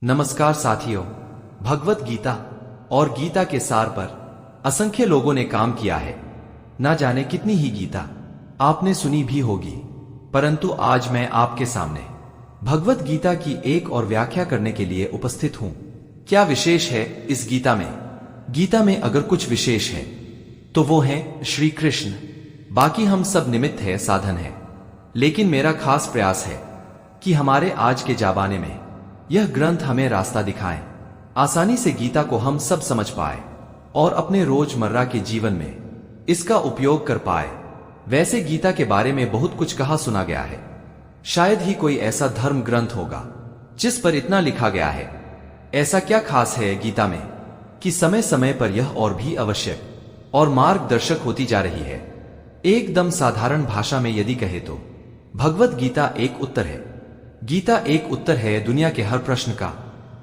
नमस्कार साथियों, भगवत गीता और गीता के सार पर असंख्य लोगों ने काम किया है। ना जाने कितनी ही गीता आपने सुनी भी होगी, परंतु आज मैं आपके सामने भगवत गीता की एक और व्याख्या करने के लिए उपस्थित हूं। क्या विशेष है इस गीता में? गीता में अगर कुछ विशेष है तो वो है श्री कृष्ण। बाकी हम सब निमित्त है, साधन है। लेकिन मेरा खास प्रयास है कि हमारे आज के जमाने में यह ग्रंथ हमें रास्ता दिखाए, आसानी से गीता को हम सब समझ पाए और अपने रोजमर्रा के जीवन में इसका उपयोग कर पाए। वैसे गीता के बारे में बहुत कुछ कहा सुना गया है। शायद ही कोई ऐसा धर्म ग्रंथ होगा जिस पर इतना लिखा गया है। ऐसा क्या खास है गीता में कि समय समय पर यह और भी आवश्यक और मार्गदर्शक होती जा रही है। एकदम साधारण भाषा में यदि कहे तो भगवत गीता एक उत्तर है। गीता एक उत्तर है दुनिया के हर प्रश्न का।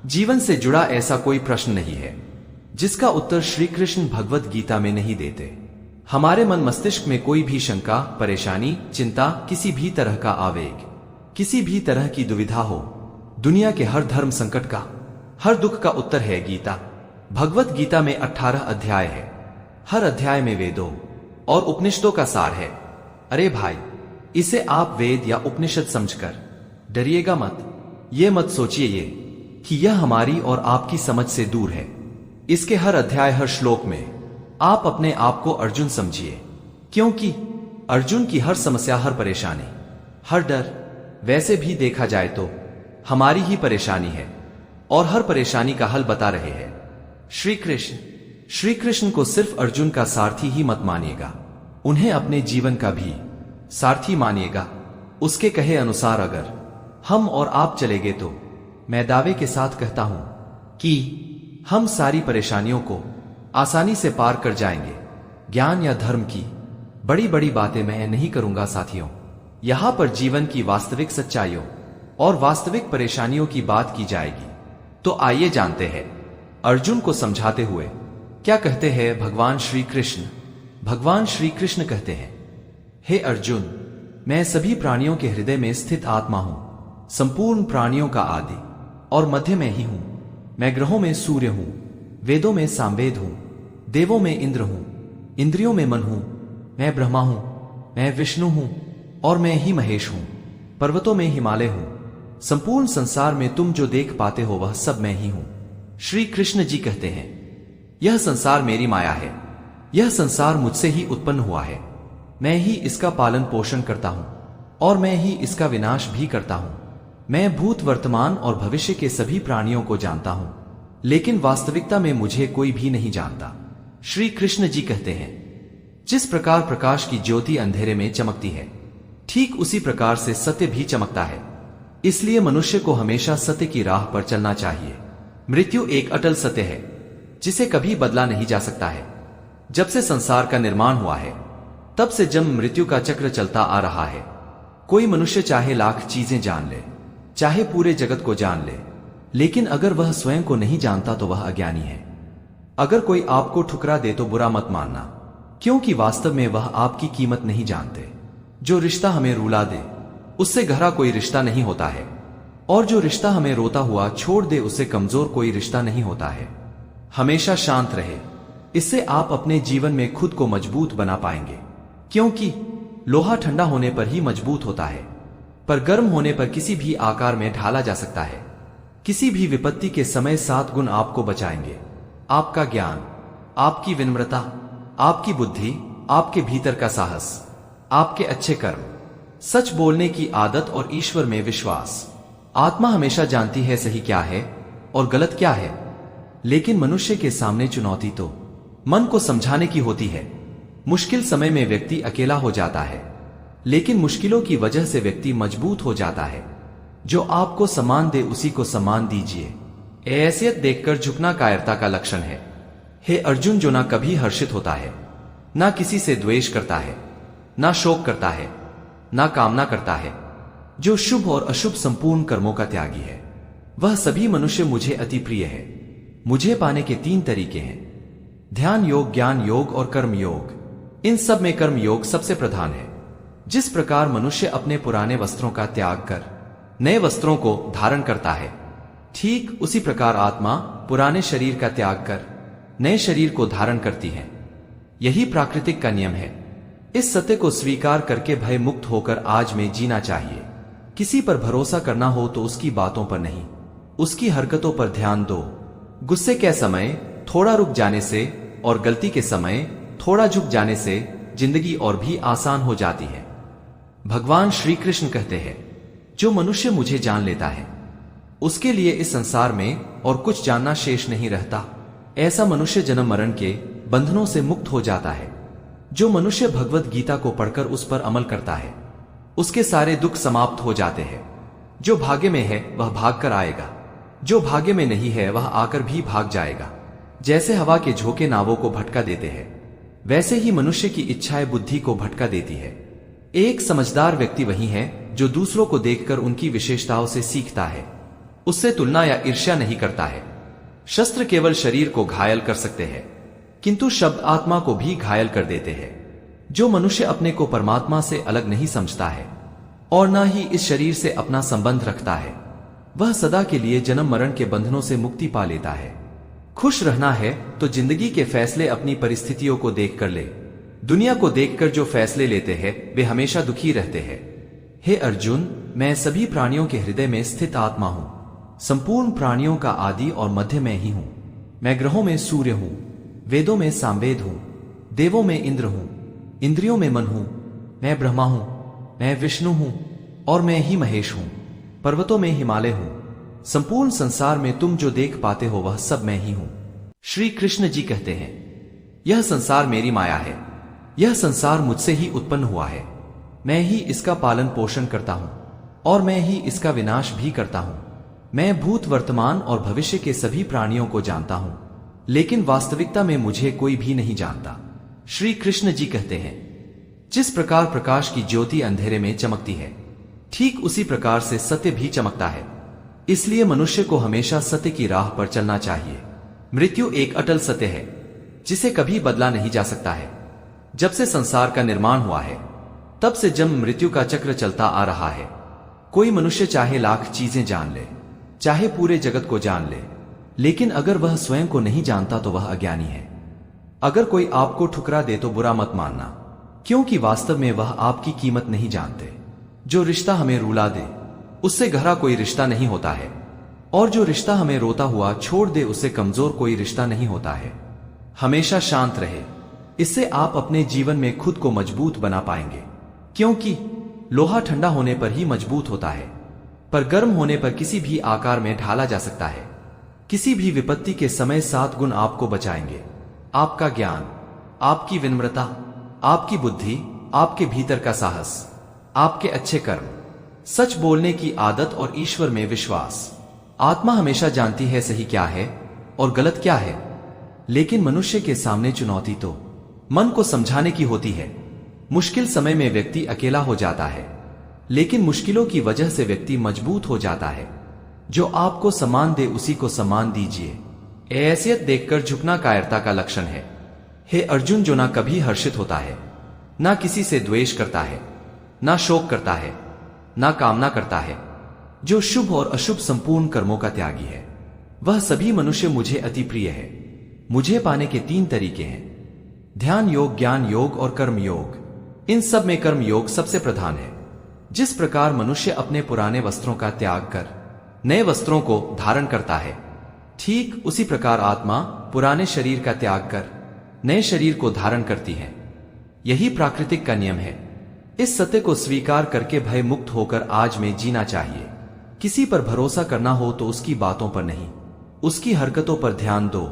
जीवन से जुड़ा ऐसा कोई प्रश्न नहीं है जिसका उत्तर श्री कृष्ण भगवत गीता में नहीं देते। हमारे मन मस्तिष्क में कोई भी शंका, परेशानी, चिंता, किसी भी तरह का आवेग, किसी भी तरह की दुविधा हो, दुनिया के हर धर्म संकट का, हर दुख का उत्तर है गीता। भगवत गीता में 18 अध्याय है। हर अध्याय में वेदों और उपनिषदों का सार है। अरे भाई, इसे आप वेद या उपनिषद समझकर डरिएगा मत। ये मत सोचिए कि यह हमारी और आपकी समझ से दूर है। इसके हर अध्याय, हर श्लोक में आप अपने आप को अर्जुन समझिए, क्योंकि अर्जुन की हर समस्या, हर परेशानी, हर डर, वैसे भी देखा जाए तो हमारी ही परेशानी है और हर परेशानी का हल बता रहे हैं श्री कृष्ण को सिर्फ अर्जुन का सारथी ही मत मानिएगा, उन्हें अपने जीवन का भी सारथी मानिएगा। उसके कहे अनुसार अगर हम और आप चलेंगे तो मैं दावे के साथ कहता हूं कि हम सारी परेशानियों को आसानी से पार कर जाएंगे। ज्ञान या धर्म की बड़ी बड़ी बातें मैं नहीं करूंगा साथियों। यहां पर जीवन की वास्तविक सच्चाइयों और वास्तविक परेशानियों की बात की जाएगी। तो आइए जानते हैं अर्जुन को समझाते हुए क्या कहते हैं भगवान श्री कृष्ण। भगवान श्री कृष्ण कहते हैं, हे अर्जुन, मैं सभी प्राणियों के हृदय में स्थित आत्मा हूं, संपूर्ण प्राणियों का आदि और मध्य में ही हूं। मैं ग्रहों में सूर्य हूं, वेदों में सामवेद हूं, देवों में इंद्र हूं, इंद्रियों में मन हूं। मैं ब्रह्मा हूं, मैं विष्णु हूं और मैं ही महेश हूं। पर्वतों में हिमालय हूं। संपूर्ण संसार में तुम जो देख पाते हो वह सब मैं ही हूं। श्री कृष्ण जी कहते हैं, यह संसार मेरी माया है। यह संसार मुझसे ही उत्पन्न हुआ है। मैं ही इसका पालन पोषण करता हूं और मैं ही इसका विनाश भी करता हूं। मैं भूत, वर्तमान और भविष्य के सभी प्राणियों को जानता हूं, लेकिन वास्तविकता में मुझे कोई भी नहीं जानता। श्री कृष्ण जी कहते हैं, जिस प्रकार प्रकाश की ज्योति अंधेरे में चमकती है, ठीक उसी प्रकार से सत्य भी चमकता है। इसलिए मनुष्य को हमेशा सत्य की राह पर चलना चाहिए। मृत्यु एक अटल सत्य है जिसे कभी बदला नहीं जा सकता है। जब से संसार का निर्माण हुआ है तब से जन्म मृत्यु का चक्र चलता आ रहा है। कोई मनुष्य चाहे लाख चीजें जान ले, चाहे पूरे जगत को जान ले, लेकिन अगर वह स्वयं को नहीं जानता तो वह अज्ञानी है। अगर कोई आपको ठुकरा दे तो बुरा मत मानना, क्योंकि वास्तव में वह आपकी कीमत नहीं जानते। जो रिश्ता हमें रुला दे उससे गहरा कोई रिश्ता नहीं होता है, और जो रिश्ता हमें रोता हुआ छोड़ दे उससे कमजोर कोई रिश्ता नहीं होता है। हमेशा शांत रहे, इससे आप अपने जीवन में खुद को मजबूत बना पाएंगे, क्योंकि लोहा ठंडा होने पर ही मजबूत होता है, पर गर्म होने पर किसी भी आकार में ढाला जा सकता है। किसी भी विपत्ति के समय 7 गुण आपको बचाएंगे। आपका ज्ञान, आपकी विनम्रता, आपकी बुद्धि, आपके भीतर का साहस, आपके अच्छे कर्म, सच बोलने की आदत और ईश्वर में विश्वास। आत्मा हमेशा जानती है सही क्या है और गलत क्या है, लेकिन मनुष्य के सामने चुनौती तो मन को समझाने की होती है। मुश्किल समय में व्यक्ति अकेला हो जाता है, लेकिन मुश्किलों की वजह से व्यक्ति मजबूत हो जाता है। जो आपको सम्मान दे उसी को सम्मान दीजिए। हैसियत देखकर झुकना कायरता का लक्षण है। हे अर्जुन, जो ना कभी हर्षित होता है, ना किसी से द्वेष करता है, ना शोक करता है, ना कामना करता है, जो शुभ और अशुभ संपूर्ण कर्मों का त्यागी है, वह सभी मनुष्य मुझे अति प्रिय है। मुझे पाने के 3 तरीके हैं, ध्यान योग, ज्ञान योग और कर्म योग। इन सब में कर्म योग सबसे प्रधान है। जिस प्रकार मनुष्य अपने पुराने वस्त्रों का त्याग कर नए वस्त्रों को धारण करता है, ठीक उसी प्रकार आत्मा पुराने शरीर का त्याग कर नए शरीर को धारण करती है। यही प्राकृतिक का नियम है। इस सत्य को स्वीकार करके भय मुक्त होकर आज में जीना चाहिए। किसी पर भरोसा करना हो तो उसकी बातों पर नहीं, उसकी हरकतों पर ध्यान दो। गुस्से के समय थोड़ा रुक जाने से और गलती के समय थोड़ा झुक जाने से जिंदगी और भी आसान हो जाती है। भगवान श्री कृष्ण कहते हैं, जो मनुष्य मुझे जान लेता है उसके लिए इस संसार में और कुछ जानना शेष नहीं रहता। ऐसा मनुष्य जन्म मरण के बंधनों से मुक्त हो जाता है। जो मनुष्य भगवत गीता को पढ़कर उस पर अमल करता है उसके सारे दुख समाप्त हो जाते हैं। जो भाग्य में है वह भाग कर आएगा, जो भाग्य में नहीं है वह आकर भी भाग जाएगा। जैसे हवा के झोंके नावों को भटका देते हैं, वैसे ही मनुष्य की इच्छाएं बुद्धि को भटका देती है। एक समझदार व्यक्ति वही है जो दूसरों को देखकर उनकी विशेषताओं से सीखता है, उससे तुलना या ईर्ष्या नहीं करता है। शस्त्र केवल शरीर को घायल कर सकते हैं, किंतु शब्द आत्मा को भी घायल कर देते हैं। जो मनुष्य अपने को परमात्मा से अलग नहीं समझता है और न ही इस शरीर से अपना संबंध रखता है, वह सदा के लिए जन्म मरण के बंधनों से मुक्ति पा लेता है। खुश रहना है तो जिंदगी के फैसले अपनी परिस्थितियों को देखकर ले। दुनिया को देखकर जो फैसले लेते हैं वे हमेशा दुखी रहते हैं। हे अर्जुन, मैं सभी प्राणियों के हृदय में स्थित आत्मा हूं। संपूर्ण प्राणियों का आदि और मध्य में ही हूं। मैं ग्रहों में सूर्य हूं, वेदों में सामवेद हूं, देवों में इंद्र हूं, इंद्रियों में मन हूं। मैं ब्रह्मा हूं, मैं विष्णु हूं और मैं ही महेश हूं। पर्वतों में हिमालय हूं। संपूर्ण संसार में तुम जो देख पाते हो वह सब मैं ही हूं। श्री कृष्ण जी कहते हैं, यह संसार मेरी माया है। यह संसार मुझसे ही उत्पन्न हुआ है। मैं ही इसका पालन पोषण करता हूं और मैं ही इसका विनाश भी करता हूं। मैं भूत, वर्तमान और भविष्य के सभी प्राणियों को जानता हूं, लेकिन वास्तविकता में मुझे कोई भी नहीं जानता। श्री कृष्ण जी कहते हैं, जिस प्रकार प्रकाश की ज्योति अंधेरे में चमकती है, ठीक उसी प्रकार से सत्य भी चमकता है। इसलिए मनुष्य को हमेशा सत्य की राह पर चलना चाहिए। मृत्यु एक अटल सत्य है जिसे कभी बदला नहीं जा सकता है। जब से संसार का निर्माण हुआ है तब से जन्म मृत्यु का चक्र चलता आ रहा है। कोई मनुष्य चाहे लाख चीजें जान ले, चाहे पूरे जगत को जान ले, लेकिन अगर वह स्वयं को नहीं जानता तो वह अज्ञानी है। अगर कोई आपको ठुकरा दे तो बुरा मत मानना, क्योंकि वास्तव में वह आपकी कीमत नहीं जानते। जो रिश्ता हमें रुला दे उससे गहरा कोई रिश्ता नहीं होता है, और जो रिश्ता हमें रोता हुआ छोड़ दे उससे कमजोर कोई रिश्ता नहीं होता है। हमेशा शांत रहे, इससे आप अपने जीवन में खुद को मजबूत बना पाएंगे। क्योंकि लोहा ठंडा होने पर ही मजबूत होता है, पर गर्म होने पर किसी भी आकार में ढाला जा सकता है। किसी भी विपत्ति के समय 7 गुण आपको बचाएंगे। आपका ज्ञान, आपकी विनम्रता, आपकी बुद्धि, आपके भीतर का साहस, आपके अच्छे कर्म, सच बोलने की आदत और ईश्वर में विश्वास। आत्मा हमेशा जानती है सही क्या है और गलत क्या है, लेकिन मनुष्य के सामने चुनौती तो मन को समझाने की होती है। मुश्किल समय में व्यक्ति अकेला हो जाता है, लेकिन मुश्किलों की वजह से व्यक्ति मजबूत हो जाता है। जो आपको सम्मान दे उसी को सम्मान दीजिए। हैसियत देखकर झुकना कायरता का लक्षण है। हे अर्जुन, जो ना कभी हर्षित होता है, ना किसी से द्वेष करता है, ना शोक करता है, ना कामना करता है, जो शुभ और अशुभ संपूर्ण कर्मों का त्यागी है, वह सभी मनुष्य मुझे अति प्रिय है। मुझे पाने के 3 तरीके हैं, ध्यान योग, ज्ञान योग और कर्म योग। इन सब में कर्म योग सबसे प्रधान है। जिस प्रकार मनुष्य अपने पुराने वस्त्रों का त्याग कर नए वस्त्रों को धारण करता है, ठीक उसी प्रकार आत्मा पुराने शरीर का त्याग कर नए शरीर को धारण करती है। यही प्राकृतिक का नियम है। इस सत्य को स्वीकार करके भय मुक्त होकर आज में जीना चाहिए। किसी पर भरोसा करना हो तो उसकी बातों पर नहीं, उसकी हरकतों पर ध्यान दो।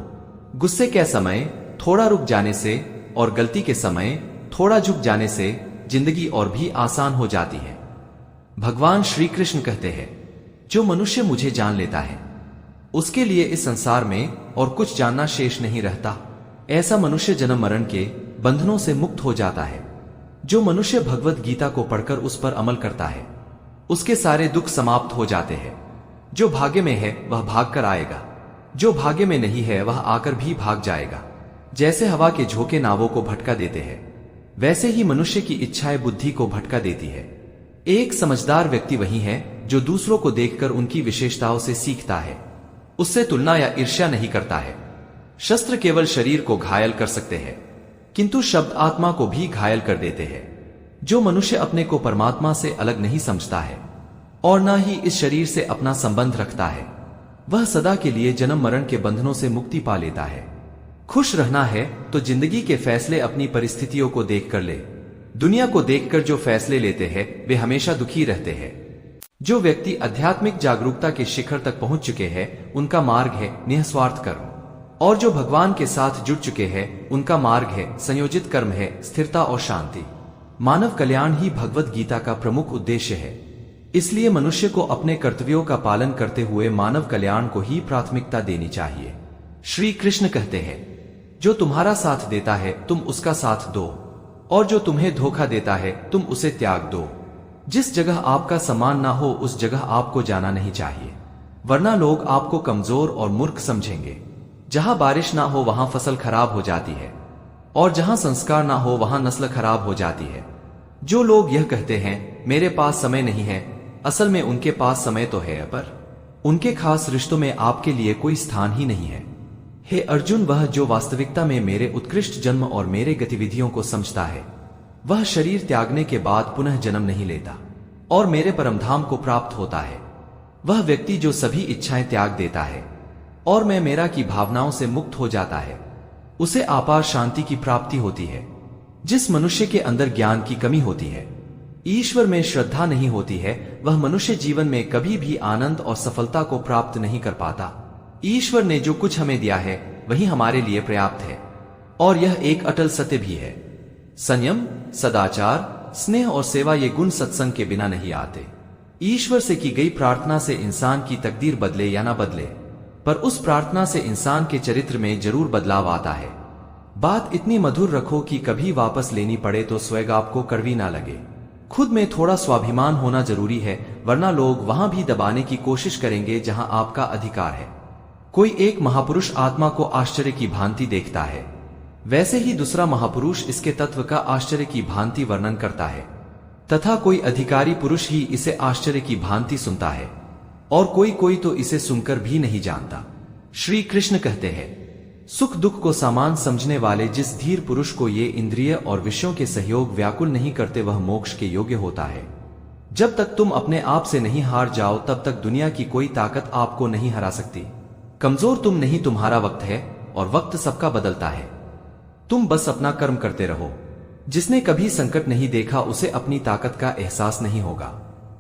गुस्से के समय थोड़ा रुक जाने से और गलती के समय थोड़ा झुक जाने से जिंदगी और भी आसान हो जाती है। भगवान श्री कृष्ण कहते हैं, जो मनुष्य मुझे जान लेता है उसके लिए इस संसार में और कुछ जानना शेष नहीं रहता। ऐसा मनुष्य जन्म मरण के बंधनों से मुक्त हो जाता है। जो मनुष्य भगवत गीता को पढ़कर उस पर अमल करता है उसके सारे दुख समाप्त हो जाते हैं। जो भाग्य में है वह भाग कर आएगा, जो भाग्य में नहीं है वह आकर भी भाग जाएगा। जैसे हवा के झोंके नावों को भटका देते हैं, वैसे ही मनुष्य की इच्छाएं बुद्धि को भटका देती है। एक समझदार व्यक्ति वही है जो दूसरों को देखकर उनकी विशेषताओं से सीखता है, उससे तुलना या ईर्ष्या नहीं करता है। शस्त्र केवल शरीर को घायल कर सकते हैं, किंतु शब्द आत्मा को भी घायल कर देते हैं। जो मनुष्य अपने को परमात्मा से अलग नहीं समझता है और न ही इस शरीर से अपना संबंध रखता है, वह सदा के लिए जन्म मरण के बंधनों से मुक्ति पा लेता है। खुश रहना है तो जिंदगी के फैसले अपनी परिस्थितियों को देखकर ले। दुनिया को देखकर जो फैसले लेते हैं वे हमेशा दुखी रहते हैं। जो व्यक्ति आध्यात्मिक जागरूकता के शिखर तक पहुंच चुके हैं उनका मार्ग है निस्वार्थ कर्म, और जो भगवान के साथ जुड़ चुके हैं उनका मार्ग है संयोजित कर्म है स्थिरता और शांति। मानव कल्याण ही भगवत गीता का प्रमुख उद्देश्य है। इसलिए मनुष्य को अपने कर्तव्यों का पालन करते हुए मानव कल्याण को ही प्राथमिकता देनी चाहिए। श्री कृष्ण कहते हैं, जो तुम्हारा साथ देता है तुम उसका साथ दो, और जो तुम्हें धोखा देता है तुम उसे त्याग दो। जिस जगह आपका सम्मान ना हो उस जगह आपको जाना नहीं चाहिए, वरना लोग आपको कमजोर और मूर्ख समझेंगे। जहां बारिश ना हो वहां फसल खराब हो जाती है, और जहां संस्कार ना हो वहां नस्ल खराब हो जाती है। जो लोग यह कहते हैं मेरे पास समय नहीं है, असल में उनके पास समय तो है, पर उनके खास रिश्तों में आपके लिए कोई स्थान ही नहीं है। हे अर्जुन, वह जो वास्तविकता में मेरे उत्कृष्ट जन्म और मेरे गतिविधियों को समझता है, वह शरीर त्यागने के बाद पुनः जन्म नहीं लेता और मेरे परमधाम को प्राप्त होता है। वह व्यक्ति जो सभी इच्छाएं त्याग देता है और मैं मेरा की भावनाओं से मुक्त हो जाता है, उसे अपार शांति की प्राप्ति होती है। जिस मनुष्य के अंदर ज्ञान की कमी होती है, ईश्वर में श्रद्धा नहीं होती है, वह मनुष्य जीवन में कभी भी आनंद और सफलता को प्राप्त नहीं कर पाता। ईश्वर ने जो कुछ हमें दिया है वही हमारे लिए पर्याप्त है, और यह एक अटल सत्य भी है। संयम, सदाचार, स्नेह और सेवा ये गुण सत्संग के बिना नहीं आते। ईश्वर से की गई प्रार्थना से इंसान की तकदीर बदले या ना बदले, पर उस प्रार्थना से इंसान के चरित्र में जरूर बदलाव आता है। बात इतनी मधुर रखो कि कभी वापस लेनी पड़े तो स्वयं आपको कड़वी ना लगे। खुद में थोड़ा स्वाभिमान होना जरूरी है, वरना लोग वहां भी दबाने की कोशिश करेंगे जहां आपका अधिकार है। कोई एक महापुरुष आत्मा को आश्चर्य की भांति देखता है, वैसे ही दूसरा महापुरुष इसके तत्व का आश्चर्य की भांति वर्णन करता है, तथा कोई अधिकारी पुरुष ही इसे आश्चर्य की भांति सुनता है, और कोई कोई तो इसे सुनकर भी नहीं जानता। श्री कृष्ण कहते हैं, सुख दुख को समान समझने वाले जिस धीर पुरुष को ये इंद्रिय और विषयों के सहयोग व्याकुल नहीं करते वह मोक्ष के योग्य होता है। जब तक तुम अपने आप से नहीं हार जाओ तब तक दुनिया की कोई ताकत आपको नहीं हरा सकती। कमजोर तुम नहीं, तुम्हारा वक्त है, और वक्त सबका बदलता है। तुम बस अपना कर्म करते रहो। जिसने कभी संकट नहीं देखा उसे अपनी ताकत का एहसास नहीं होगा।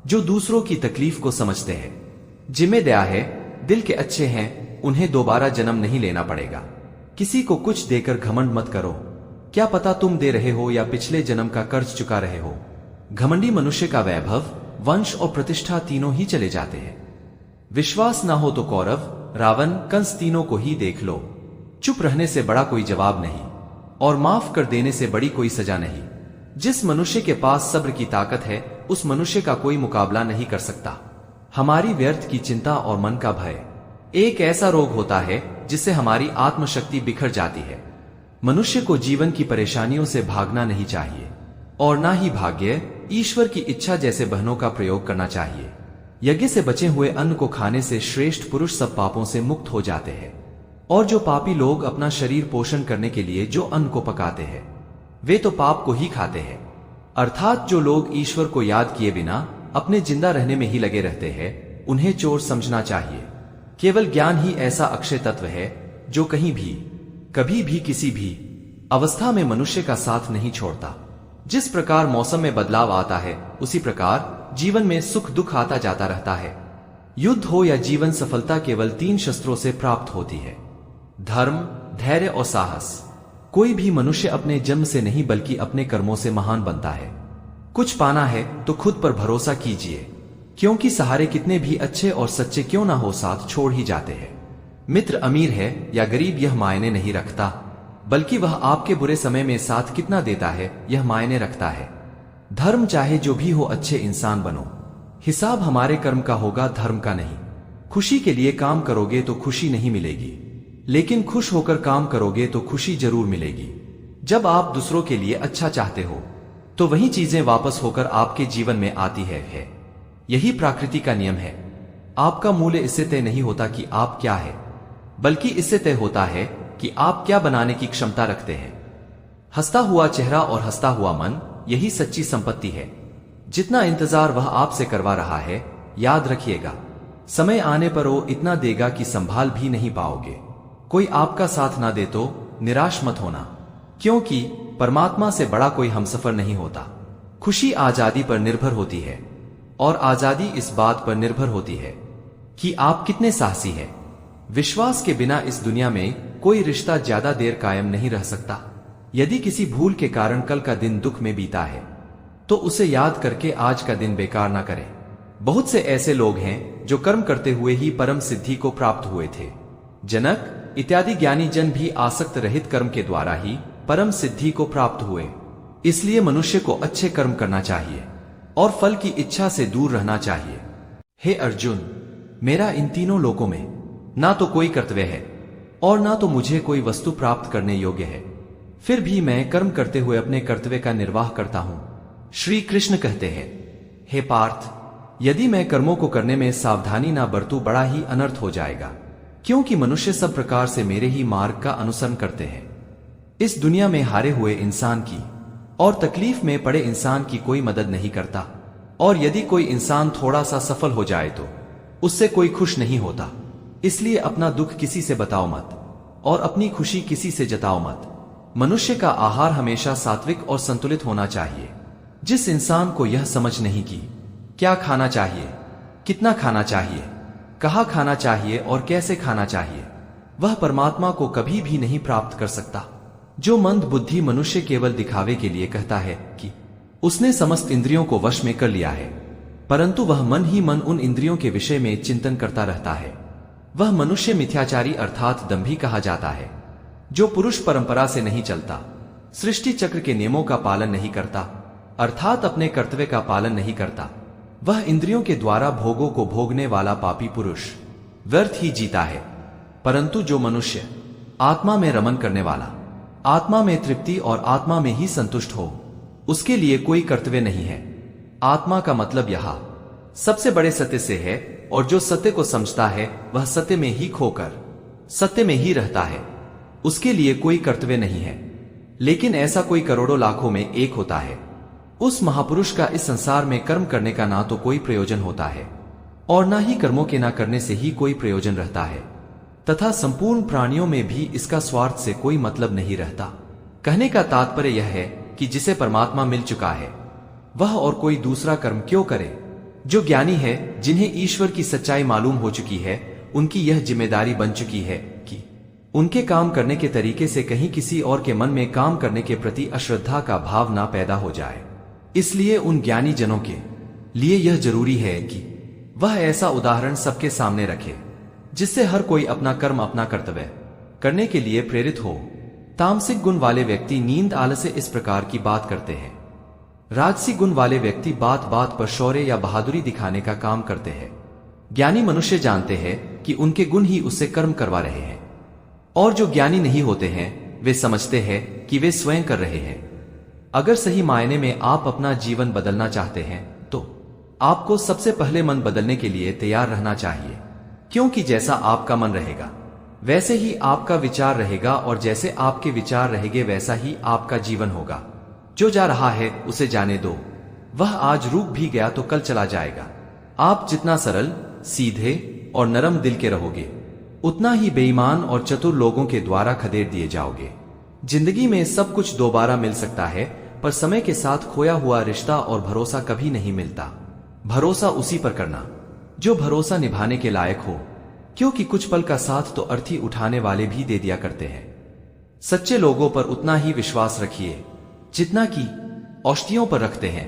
जो दूसरों की तकलीफ को समझते हैं, जिम्मे दया है, दिल के अच्छे हैं, उन्हें दोबारा जन्म नहीं लेना पड़ेगा। किसी को कुछ देकर घमंड मत करो, क्या पता तुम दे रहे हो या पिछले जन्म का कर्ज चुका रहे हो। घमंडी मनुष्य का वैभव, वंश और प्रतिष्ठा तीनों ही चले जाते हैं। विश्वास ना हो तो कौरव, रावण, कंस तीनों को ही देख लो। चुप रहने से बड़ा कोई जवाब नहीं, और माफ कर देने से बड़ी कोई सजा नहीं। जिस मनुष्य के पास सब्र की ताकत है उस मनुष्य का कोई मुकाबला नहीं कर सकता। हमारी व्यर्थ की चिंता और मन का भय एक ऐसा रोग होता है जिससे हमारी आत्मशक्ति बिखर जाती है। मनुष्य को जीवन की परेशानियों से भागना नहीं चाहिए, और ना ही भाग्य, ईश्वर की इच्छा जैसे बहनों का प्रयोग करना चाहिए। यज्ञ से बचे हुए अन्न को खाने से श्रेष्ठ पुरुष सब पापों से मुक्त हो जाते हैं, और जो पापी लोग अपना शरीर पोषण करने के लिए जो अन्न को पकाते हैं वे तो पाप को ही खाते हैं। अर्थात जो लोग ईश्वर को याद किए बिना अपने जिंदा रहने में ही लगे रहते हैं उन्हें चोर समझना चाहिए। केवल ज्ञान ही ऐसा अक्षय तत्व है जो कहीं भी, कभी भी, किसी भी अवस्था में मनुष्य का साथ नहीं छोड़ता। जिस प्रकार मौसम में बदलाव आता है उसी प्रकार जीवन में सुख दुख आता जाता रहता है। युद्ध हो या जीवन सफलता केवल 3 शस्त्रों से प्राप्त होती है: धर्म, धैर्य और साहस। कोई भी मनुष्य अपने जन्म से नहीं बल्कि अपने कर्मों से महान बनता है। कुछ पाना है तो खुद पर भरोसा कीजिए, क्योंकि सहारे कितने भी अच्छे और सच्चे क्यों ना हो साथ छोड़ ही जाते हैं। मित्र अमीर है या गरीब यह मायने नहीं रखता, बल्कि वह आपके बुरे समय में साथ कितना देता है यह मायने रखता है। धर्म चाहे जो भी हो, अच्छे इंसान बनो। हिसाब हमारे कर्म का होगा, धर्म का नहीं। खुशी के लिए काम करोगे तो खुशी नहीं मिलेगी, लेकिन खुश होकर काम करोगे तो खुशी जरूर मिलेगी। जब आप दूसरों के लिए अच्छा चाहते हो तो वही चीजें वापस होकर आपके जीवन में आती है। यही प्रकृति का नियम है। आपका मूल्य इससे तय नहीं होता कि आप क्या है, बल्कि इससे तय होता है कि आप क्या बनाने की क्षमता रखते हैं। हंसता हुआ चेहरा और हंसता हुआ मन, यही सच्ची संपत्ति है। जितना इंतजार वह आपसे करवा रहा है, याद रखिएगा, समय आने पर वो इतना देगा कि संभाल भी नहीं पाओगे। कोई आपका साथ ना दे तो निराश मत होना, क्योंकि परमात्मा से बड़ा कोई हमसफर नहीं होता। खुशी आजादी पर निर्भर होती है, और आजादी इस बात पर निर्भर होती है कि आप कितने साहसी हैं। विश्वास के बिना इस दुनिया में कोई रिश्ता ज्यादा देर कायम नहीं रह सकता। यदि किसी भूल के कारण कल का दिन दुख में बीता है, तो उसे याद करके आज का दिन बेकार ना करें। बहुत से ऐसे लोग हैं जो कर्म करते हुए ही परम सिद्धि को प्राप्त हुए थे। जनक इत्यादि ज्ञानी जन भी आसक्त रहित कर्म के द्वारा ही परम सिद्धि को प्राप्त हुए। इसलिए मनुष्य को अच्छे कर्म करना चाहिए और फल की इच्छा से दूर रहना चाहिए। हे अर्जुन, मेरा इन तीनों लोकों में ना तो कोई कर्तव्य है और ना तो मुझे कोई वस्तु प्राप्त करने योग्य है, फिर भी मैं कर्म करते हुए अपने कर्तव्य का निर्वाह करता हूं। श्री कृष्ण कहते हैं, हे पार्थ, यदि मैं कर्मों को करने में सावधानी ना बरतूं, बड़ा ही अनर्थ हो जाएगा, क्योंकि मनुष्य सब प्रकार से मेरे ही मार्ग का अनुसरण करते हैं। इस दुनिया में हारे हुए इंसान की और तकलीफ में पड़े इंसान की कोई मदद नहीं करता, और यदि कोई इंसान थोड़ा सा सफल हो जाए तो उससे कोई खुश नहीं होता। इसलिए अपना दुख किसी से बताओ मत और अपनी खुशी किसी से जताओ मत। मनुष्य का आहार हमेशा सात्विक और संतुलित होना चाहिए। जिस इंसान को यह समझ नहीं कि क्या खाना चाहिए, कितना खाना चाहिए, कहाँ खाना चाहिए और कैसे खाना चाहिए, वह परमात्मा को कभी भी नहीं प्राप्त कर सकता। जो मंद बुद्धि मनुष्य केवल दिखावे के लिए कहता है कि उसने समस्त इंद्रियों को वश में कर लिया है, परंतु वह मन ही मन उन इंद्रियों के विषय में चिंतन करता रहता है, वह मनुष्य मिथ्याचारी अर्थात दंभी कहा जाता है। जो पुरुष परंपरा से नहीं चलता, सृष्टि चक्र के नियमों का पालन नहीं करता, अर्थात अपने कर्तव्य का पालन नहीं करता, वह इंद्रियों के द्वारा भोगों को भोगने वाला पापी पुरुष व्यर्थ ही जीता है। परंतु जो मनुष्य आत्मा में रमन करने वाला, आत्मा में तृप्ति और आत्मा में ही संतुष्ट हो, उसके लिए कोई कर्तव्य नहीं है। आत्मा का मतलब यहाँ सबसे बड़े सत्य से है, और जो सत्य को समझता है वह सत्य में ही खोकर सत्य में ही रहता है, उसके लिए कोई कर्तव्य नहीं है। लेकिन ऐसा कोई करोड़ों लाखों में एक होता है। उस महापुरुष का इस संसार में कर्म करने का ना तो कोई प्रयोजन होता है और ना ही कर्मों के ना करने से ही कोई प्रयोजन रहता है, तथा संपूर्ण प्राणियों में भी इसका स्वार्थ से कोई मतलब नहीं रहता। कहने का तात्पर्य यह है कि जिसे परमात्मा मिल चुका है वह और कोई दूसरा कर्म क्यों करे। जो ज्ञानी है, जिन्हें ईश्वर की सच्चाई मालूम हो चुकी है, उनकी यह जिम्मेदारी बन चुकी है कि उनके काम करने के तरीके से कहीं किसी और के मन में काम करने के प्रति अश्रद्धा का भाव ना पैदा हो जाए। इसलिए उन ज्ञानी जनों के लिए यह जरूरी है कि वह ऐसा उदाहरण सबके सामने रखे जिससे हर कोई अपना कर्म, अपना कर्तव्य करने के लिए प्रेरित हो। तामसिक गुण वाले व्यक्ति नींद आलस्य इस प्रकार की बात करते हैं। राजसी गुण वाले व्यक्ति बात बात पर शौर्य या बहादुरी दिखाने का काम करते हैं। ज्ञानी मनुष्य जानते हैं कि उनके गुण ही उससे कर्म करवा रहे हैं, और जो ज्ञानी नहीं होते हैं वे समझते हैं कि वे स्वयं कर रहे हैं। अगर सही मायने में आप अपना जीवन बदलना चाहते हैं तो आपको सबसे पहले मन बदलने के लिए तैयार रहना चाहिए, क्योंकि जैसा आपका मन रहेगा वैसे ही आपका विचार रहेगा, और जैसे आपके विचार रहेंगे वैसा ही आपका जीवन होगा। जो जा रहा है उसे जाने दो, वह आज रुक भी गया तो कल चला जाएगा। आप जितना सरल, सीधे और नरम दिल के रहोगे, उतना ही बेईमान और चतुर लोगों के द्वारा खदेड़ दिए जाओगे। जिंदगी में सब कुछ दोबारा मिल सकता है, पर समय के साथ खोया हुआ रिश्ता और भरोसा कभी नहीं मिलता। भरोसा उसी पर करना जो भरोसा निभाने के लायक हो, क्योंकि कुछ पल का साथ तो अर्थी उठाने वाले भी दे दिया करते हैं। सच्चे लोगों पर उतना ही विश्वास रखिए जितना कि औषधियों पर रखते हैं।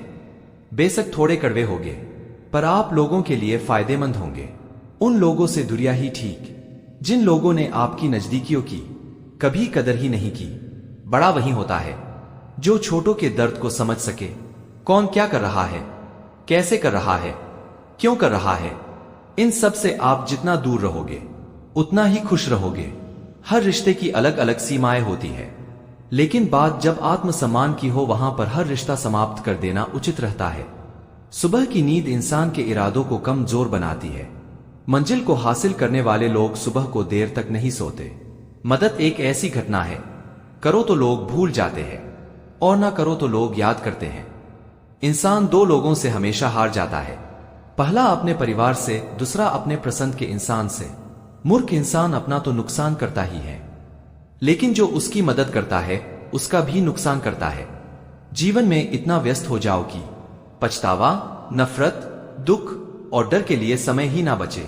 बेशक थोड़े कड़वे होंगे, पर आप लोगों के लिए फायदेमंद होंगे। उन लोगों से दुरिया ही ठीक जिन लोगों ने आपकी नजदीकियों की कभी कदर ही नहीं की। बड़ा वही होता है जो छोटों के दर्द को समझ सके। कौन क्या कर रहा है, कैसे कर रहा है, क्यों कर रहा है, इन सब से आप जितना दूर रहोगे उतना ही खुश रहोगे। हर रिश्ते की अलग अलग सीमाएं होती है, लेकिन बात जब आत्मसम्मान की हो वहां पर हर रिश्ता समाप्त कर देना उचित रहता है। सुबह की नींद इंसान के इरादों को कमजोर बनाती है, मंजिल को हासिल करने वाले लोग सुबह को देर तक नहीं सोते। मदद एक ऐसी घटना है, करो तो लोग भूल जाते हैं और ना करो तो लोग याद करते हैं। इंसान दो लोगों से हमेशा हार जाता है, पहला अपने परिवार से, दूसरा अपने पसंद के इंसान से। मूर्ख इंसान अपना तो नुकसान करता ही है, लेकिन जो उसकी मदद करता है उसका भी नुकसान करता है। जीवन में इतना व्यस्त हो जाओ कि पछतावा, नफरत, दुख और डर के लिए समय ही ना बचे।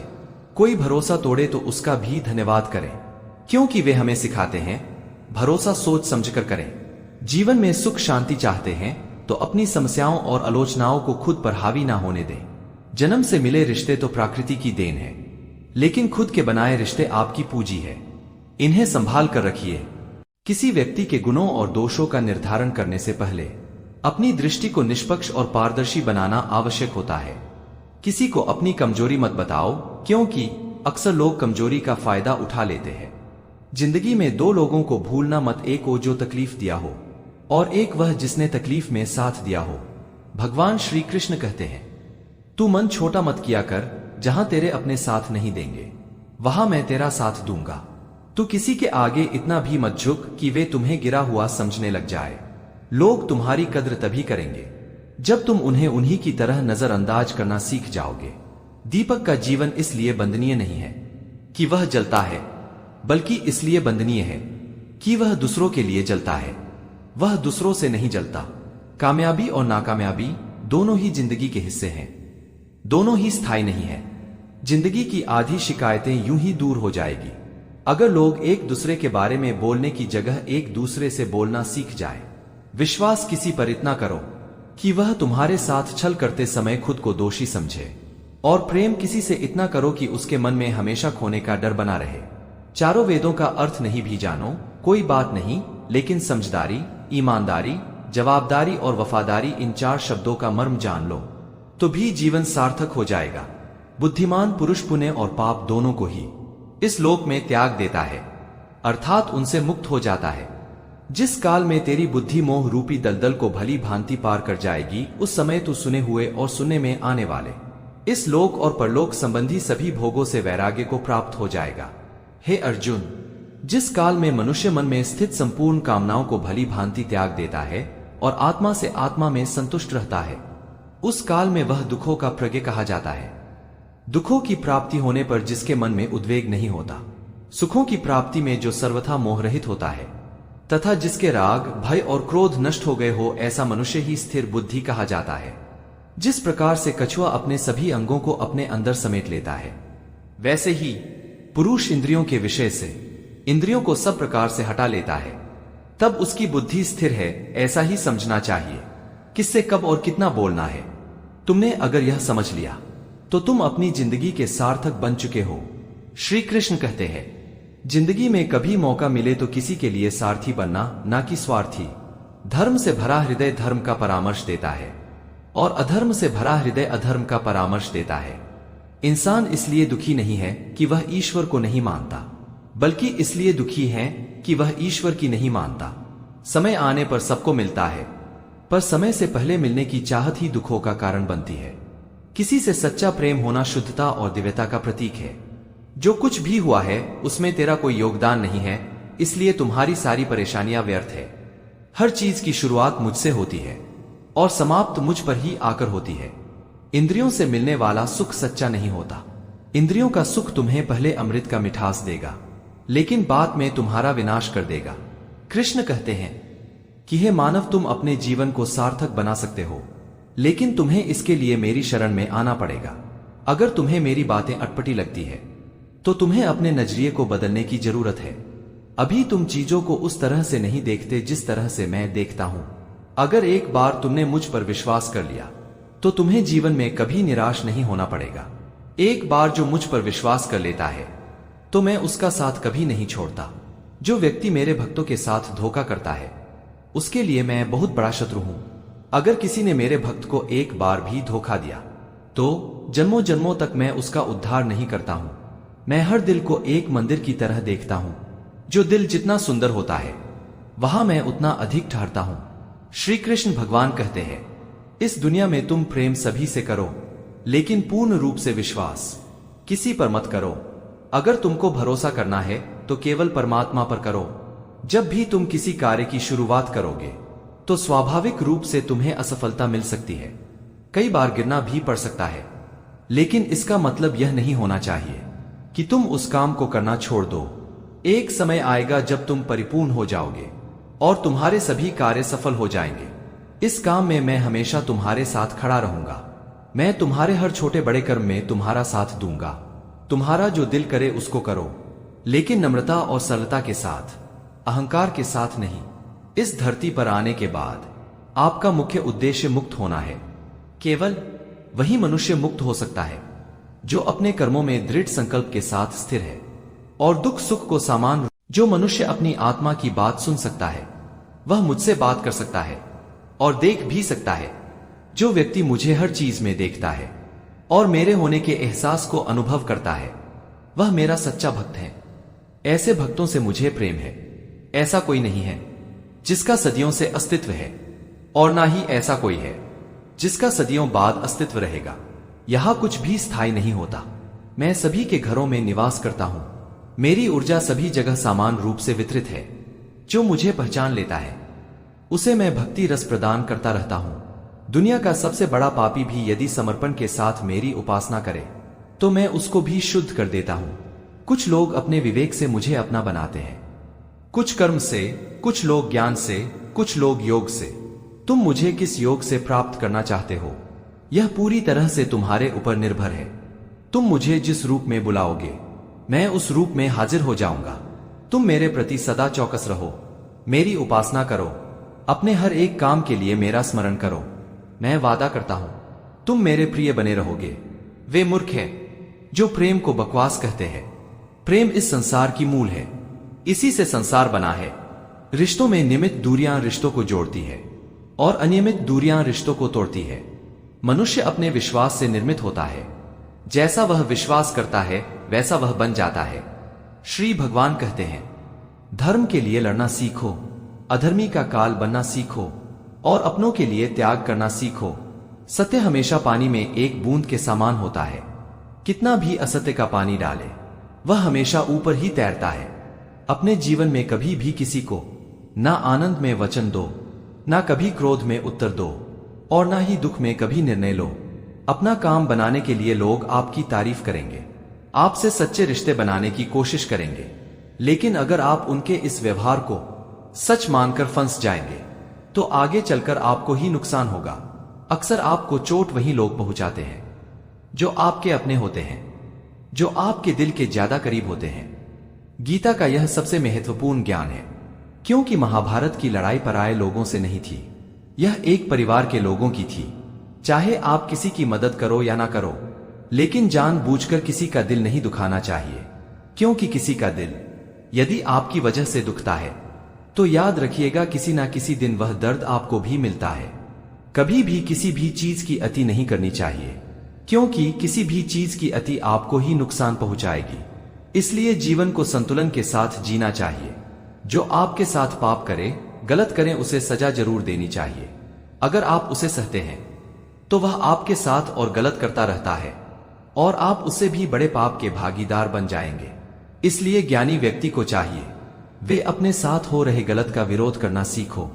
कोई भरोसा तोड़े तो उसका भी धन्यवाद करें, क्योंकि वे हमें सिखाते हैं भरोसा सोच समझकर करें। जीवन में सुख शांति चाहते हैं तो अपनी समस्याओं और आलोचनाओं को खुद पर हावी ना होने दें। जन्म से मिले रिश्ते तो प्रकृति की देन है, लेकिन खुद के बनाए रिश्ते आपकी पूंजी है, इन्हें संभाल कर रखिए। किसी व्यक्ति के गुणों और दोषों का निर्धारण करने से पहले अपनी दृष्टि को निष्पक्ष और पारदर्शी बनाना आवश्यक होता है। किसी को अपनी कमजोरी मत बताओ, क्योंकि अक्सर लोग कमजोरी का फायदा उठा लेते हैं। जिंदगी में दो लोगों को भूलना मत, एक वो जो तकलीफ दिया हो और एक वह जिसने तकलीफ में साथ दिया हो। भगवान श्री कृष्ण कहते हैं, तू मन छोटा मत किया कर, जहां तेरे अपने साथ नहीं देंगे वहां मैं तेरा साथ दूंगा। तू किसी के आगे इतना भी मत झुक कि वे तुम्हें गिरा हुआ समझने लग जाए। लोग तुम्हारी कद्र तभी करेंगे जब तुम उन्हें उन्हीं की तरह नजरअंदाज करना सीख जाओगे। दीपक का जीवन इसलिए बंदनीय नहीं है कि वह जलता है, बल्कि इसलिए बंदनीय है कि वह दूसरों के लिए जलता है। वह दूसरों से नहीं जलता। कामयाबी और नाकामयाबी दोनों ही जिंदगी के हिस्से हैं, दोनों ही स्थायी नहीं है। जिंदगी की आधी शिकायतें यूं ही दूर हो जाएगी अगर लोग एक दूसरे के बारे में बोलने की जगह एक दूसरे से बोलना सीख जाए। विश्वास किसी पर इतना करो कि वह तुम्हारे साथ छल करते समय खुद को दोषी समझे, और प्रेम किसी से इतना करो कि उसके मन में हमेशा खोने का डर बना रहे। चारों वेदों का अर्थ नहीं भी जानो, कोई बात नहीं, लेकिन समझदारी, ईमानदारी, जवाबदारी और वफादारी, इन चार शब्दों का मर्म जान लो तो भी जीवन सार्थक हो जाएगा। बुद्धिमान पुरुष पुण्य और पाप दोनों को ही इस लोक में त्याग देता है, अर्थात उनसे मुक्त हो जाता है। जिस काल में तेरी बुद्धि मोह रूपी दलदल को भली भांति पार कर जाएगी, उस समय तू सुने हुए और सुनने में आने वाले इस लोक और परलोक संबंधी सभी भोगों से वैराग्य को प्राप्त हो जाएगा। हे अर्जुन, जिस काल में मनुष्य मन में स्थित संपूर्ण कामनाओं को भली भांति त्याग देता है और आत्मा से आत्मा में संतुष्ट रहता है, उस काल में वह दुखों का प्रज्ञ कहा जाता है। दुखों की प्राप्ति होने पर जिसके मन में उद्वेग नहीं होता, सुखों की प्राप्ति में जो सर्वथा मोहरहित होता है, तथा जिसके राग, भय और क्रोध नष्ट हो गए हो, ऐसा मनुष्य ही स्थिर बुद्धि कहा जाता है। जिस प्रकार से कछुआ अपने सभी अंगों को अपने अंदर समेट लेता है, वैसे ही पुरुष इंद्रियों के विषय से इंद्रियों को सब प्रकार से हटा लेता है, तब उसकी बुद्धि स्थिर है, ऐसा ही समझना चाहिए। किससे कब और कितना बोलना है, तुमने अगर यह समझ लिया तो तुम अपनी जिंदगी के सार्थक बन चुके हो। श्री कृष्ण कहते हैं, जिंदगी में कभी मौका मिले तो किसी के लिए सारथी बनना, ना कि स्वार्थी। धर्म से भरा हृदय धर्म का परामर्श देता है और अधर्म से भरा हृदय अधर्म का परामर्श देता है। इंसान इसलिए दुखी नहीं है कि वह ईश्वर को नहीं मानता, बल्कि इसलिए दुखी है कि वह ईश्वर की नहीं मानता। समय आने पर सबको मिलता है, पर समय से पहले मिलने की चाहत ही दुखों का कारण बनती है। किसी से सच्चा प्रेम होना शुद्धता और दिव्यता का प्रतीक है। जो कुछ भी हुआ है उसमें तेरा कोई योगदान नहीं है, इसलिए तुम्हारी सारी परेशानियां व्यर्थ है। हर चीज की शुरुआत मुझसे होती है और समाप्त मुझ पर ही आकर होती है। इंद्रियों से मिलने वाला सुख सच्चा नहीं होता। इंद्रियों का सुख तुम्हें पहले अमृत का मिठास देगा, लेकिन बाद में तुम्हारा विनाश कर देगा। कृष्ण कहते हैं कि हे मानव, तुम अपने जीवन को सार्थक बना सकते हो, लेकिन तुम्हें इसके लिए मेरी शरण में आना पड़ेगा। अगर तुम्हें मेरी बातें अटपटी लगती है तो तुम्हें अपने नजरिए को बदलने की जरूरत है। अभी तुम चीजों को उस तरह से नहीं देखते जिस तरह से मैं देखता हूं। अगर एक बार तुमने मुझ पर विश्वास कर लिया तो तुम्हें जीवन में कभी निराश नहीं होना पड़ेगा। एक बार जो मुझ पर विश्वास कर लेता है तो मैं उसका साथ कभी नहीं छोड़ता। जो व्यक्ति मेरे भक्तों के साथ धोखा करता है उसके लिए मैं बहुत बड़ा शत्रु हूं। अगर किसी ने मेरे भक्त को एक बार भी धोखा दिया तो जन्मों जन्मों तक मैं उसका उद्धार नहीं करता हूं। मैं हर दिल को एक मंदिर की तरह देखता हूं। जो दिल जितना सुंदर होता है वहां मैं उतना अधिक ठहरता हूं। श्री कृष्ण भगवान कहते हैं, इस दुनिया में तुम प्रेम सभी से करो, लेकिन पूर्ण रूप से विश्वास किसी पर मत करो। अगर तुमको भरोसा करना है तो केवल परमात्मा पर करो। जब भी तुम किसी कार्य की शुरुआत करोगे तो स्वाभाविक रूप से तुम्हें असफलता मिल सकती है, कई बार गिरना भी पड़ सकता है, लेकिन इसका मतलब यह नहीं होना चाहिए कि तुम उस काम को करना छोड़ दो। एक समय आएगा जब तुम परिपूर्ण हो जाओगे और तुम्हारे सभी कार्य सफल हो जाएंगे। इस काम में मैं हमेशा तुम्हारे साथ खड़ा रहूंगा। मैं तुम्हारे हर छोटे बड़े कर्म में तुम्हारा साथ दूंगा। तुम्हारा जो दिल करे उसको करो, लेकिन नम्रता और सरलता के साथ, अहंकार के साथ नहीं। इस धरती पर आने के बाद आपका मुख्य उद्देश्य मुक्त होना है। केवल वही मनुष्य मुक्त हो सकता है जो अपने कर्मों में दृढ़ संकल्प के साथ स्थिर है और दुख सुख को सामान। जो मनुष्य अपनी आत्मा की बात सुन सकता है वह मुझसे बात कर सकता है और देख भी सकता है। जो व्यक्ति मुझे हर चीज में देखता है और मेरे होने के एहसास को अनुभव करता है वह मेरा सच्चा भक्त है। ऐसे भक्तों से मुझे प्रेम है। ऐसा कोई नहीं है जिसका सदियों से अस्तित्व है और ना ही ऐसा कोई है जिसका सदियों बाद अस्तित्व रहेगा। यहां कुछ भी स्थायी नहीं होता। मैं सभी के घरों में निवास करता हूं। मेरी ऊर्जा सभी जगह समान रूप से वितरित है। जो मुझे पहचान लेता है उसे मैं भक्ति रस प्रदान करता रहता हूं। दुनिया का सबसे बड़ा पापी भी यदि समर्पण के साथ मेरी उपासना करे तो मैं उसको भी शुद्ध कर देता हूं। कुछ लोग अपने विवेक से मुझे अपना बनाते हैं, कुछ कर्म से, कुछ लोग ज्ञान से, कुछ लोग योग से। तुम मुझे किस योग से प्राप्त करना चाहते हो यह पूरी तरह से तुम्हारे ऊपर निर्भर है। तुम मुझे जिस रूप में बुलाओगे मैं उस रूप में हाजिर हो जाऊंगा। तुम मेरे प्रति सदा चौकस रहो, मेरी उपासना करो, अपने हर एक काम के लिए मेरा स्मरण करो। मैं वादा करता हूं तुम मेरे प्रिय बने रहोगे। वे मूर्ख हैं जो प्रेम को बकवास कहते हैं। प्रेम इस संसार की मूल है, इसी से संसार बना है। रिश्तों में नियमित दूरियां रिश्तों को जोड़ती है और अनियमित दूरियां रिश्तों को तोड़ती है। मनुष्य अपने विश्वास से निर्मित होता है। जैसा वह विश्वास करता है वैसा वह बन जाता है। श्री भगवान कहते हैं धर्म के लिए लड़ना सीखो, अधर्मी का काल बनना सीखो और अपनों के लिए त्याग करना सीखो। सत्य हमेशा पानी में एक बूंद के समान होता है। कितना भी असत्य का पानी डाले वह हमेशा ऊपर ही तैरता है। अपने जीवन में कभी भी किसी को ना आनंद में वचन दो, ना कभी क्रोध में उत्तर दो और ना ही दुख में कभी निर्णय लो। अपना काम बनाने के लिए लोग आपकी तारीफ करेंगे, आपसे सच्चे रिश्ते बनाने की कोशिश करेंगे, लेकिन अगर आप उनके इस व्यवहार को सच मानकर फंस जाएंगे तो आगे चलकर आपको ही नुकसान होगा। अक्सर आपको चोट वही लोग पहुंचाते हैं जो आपके अपने होते हैं, जो आपके दिल के ज्यादा करीब होते हैं। गीता का यह सबसे महत्वपूर्ण ज्ञान है, क्योंकि महाभारत की लड़ाई पराये लोगों से नहीं थी, यह एक परिवार के लोगों की थी। चाहे आप किसी की मदद करो या ना करो, लेकिन जानबूझकर किसी का दिल नहीं दुखाना चाहिए, क्योंकि किसी का दिल यदि आपकी वजह से दुखता है तो याद रखिएगा किसी ना किसी दिन वह दर्द आपको भी मिलता है। कभी भी किसी भी चीज की अति नहीं करनी चाहिए, क्योंकि किसी भी चीज की अति आपको ही नुकसान पहुंचाएगी। इसलिए जीवन को संतुलन के साथ जीना चाहिए। जो आपके साथ पाप करे, गलत करें, उसे सजा जरूर देनी चाहिए। अगर आप उसे सहते हैं तो वह आपके साथ और गलत करता रहता है और आप उससे भी बड़े पाप के भागीदार बन जाएंगे। इसलिए ज्ञानी व्यक्ति को चाहिए वे अपने साथ हो रहे गलत का विरोध करना सीखो।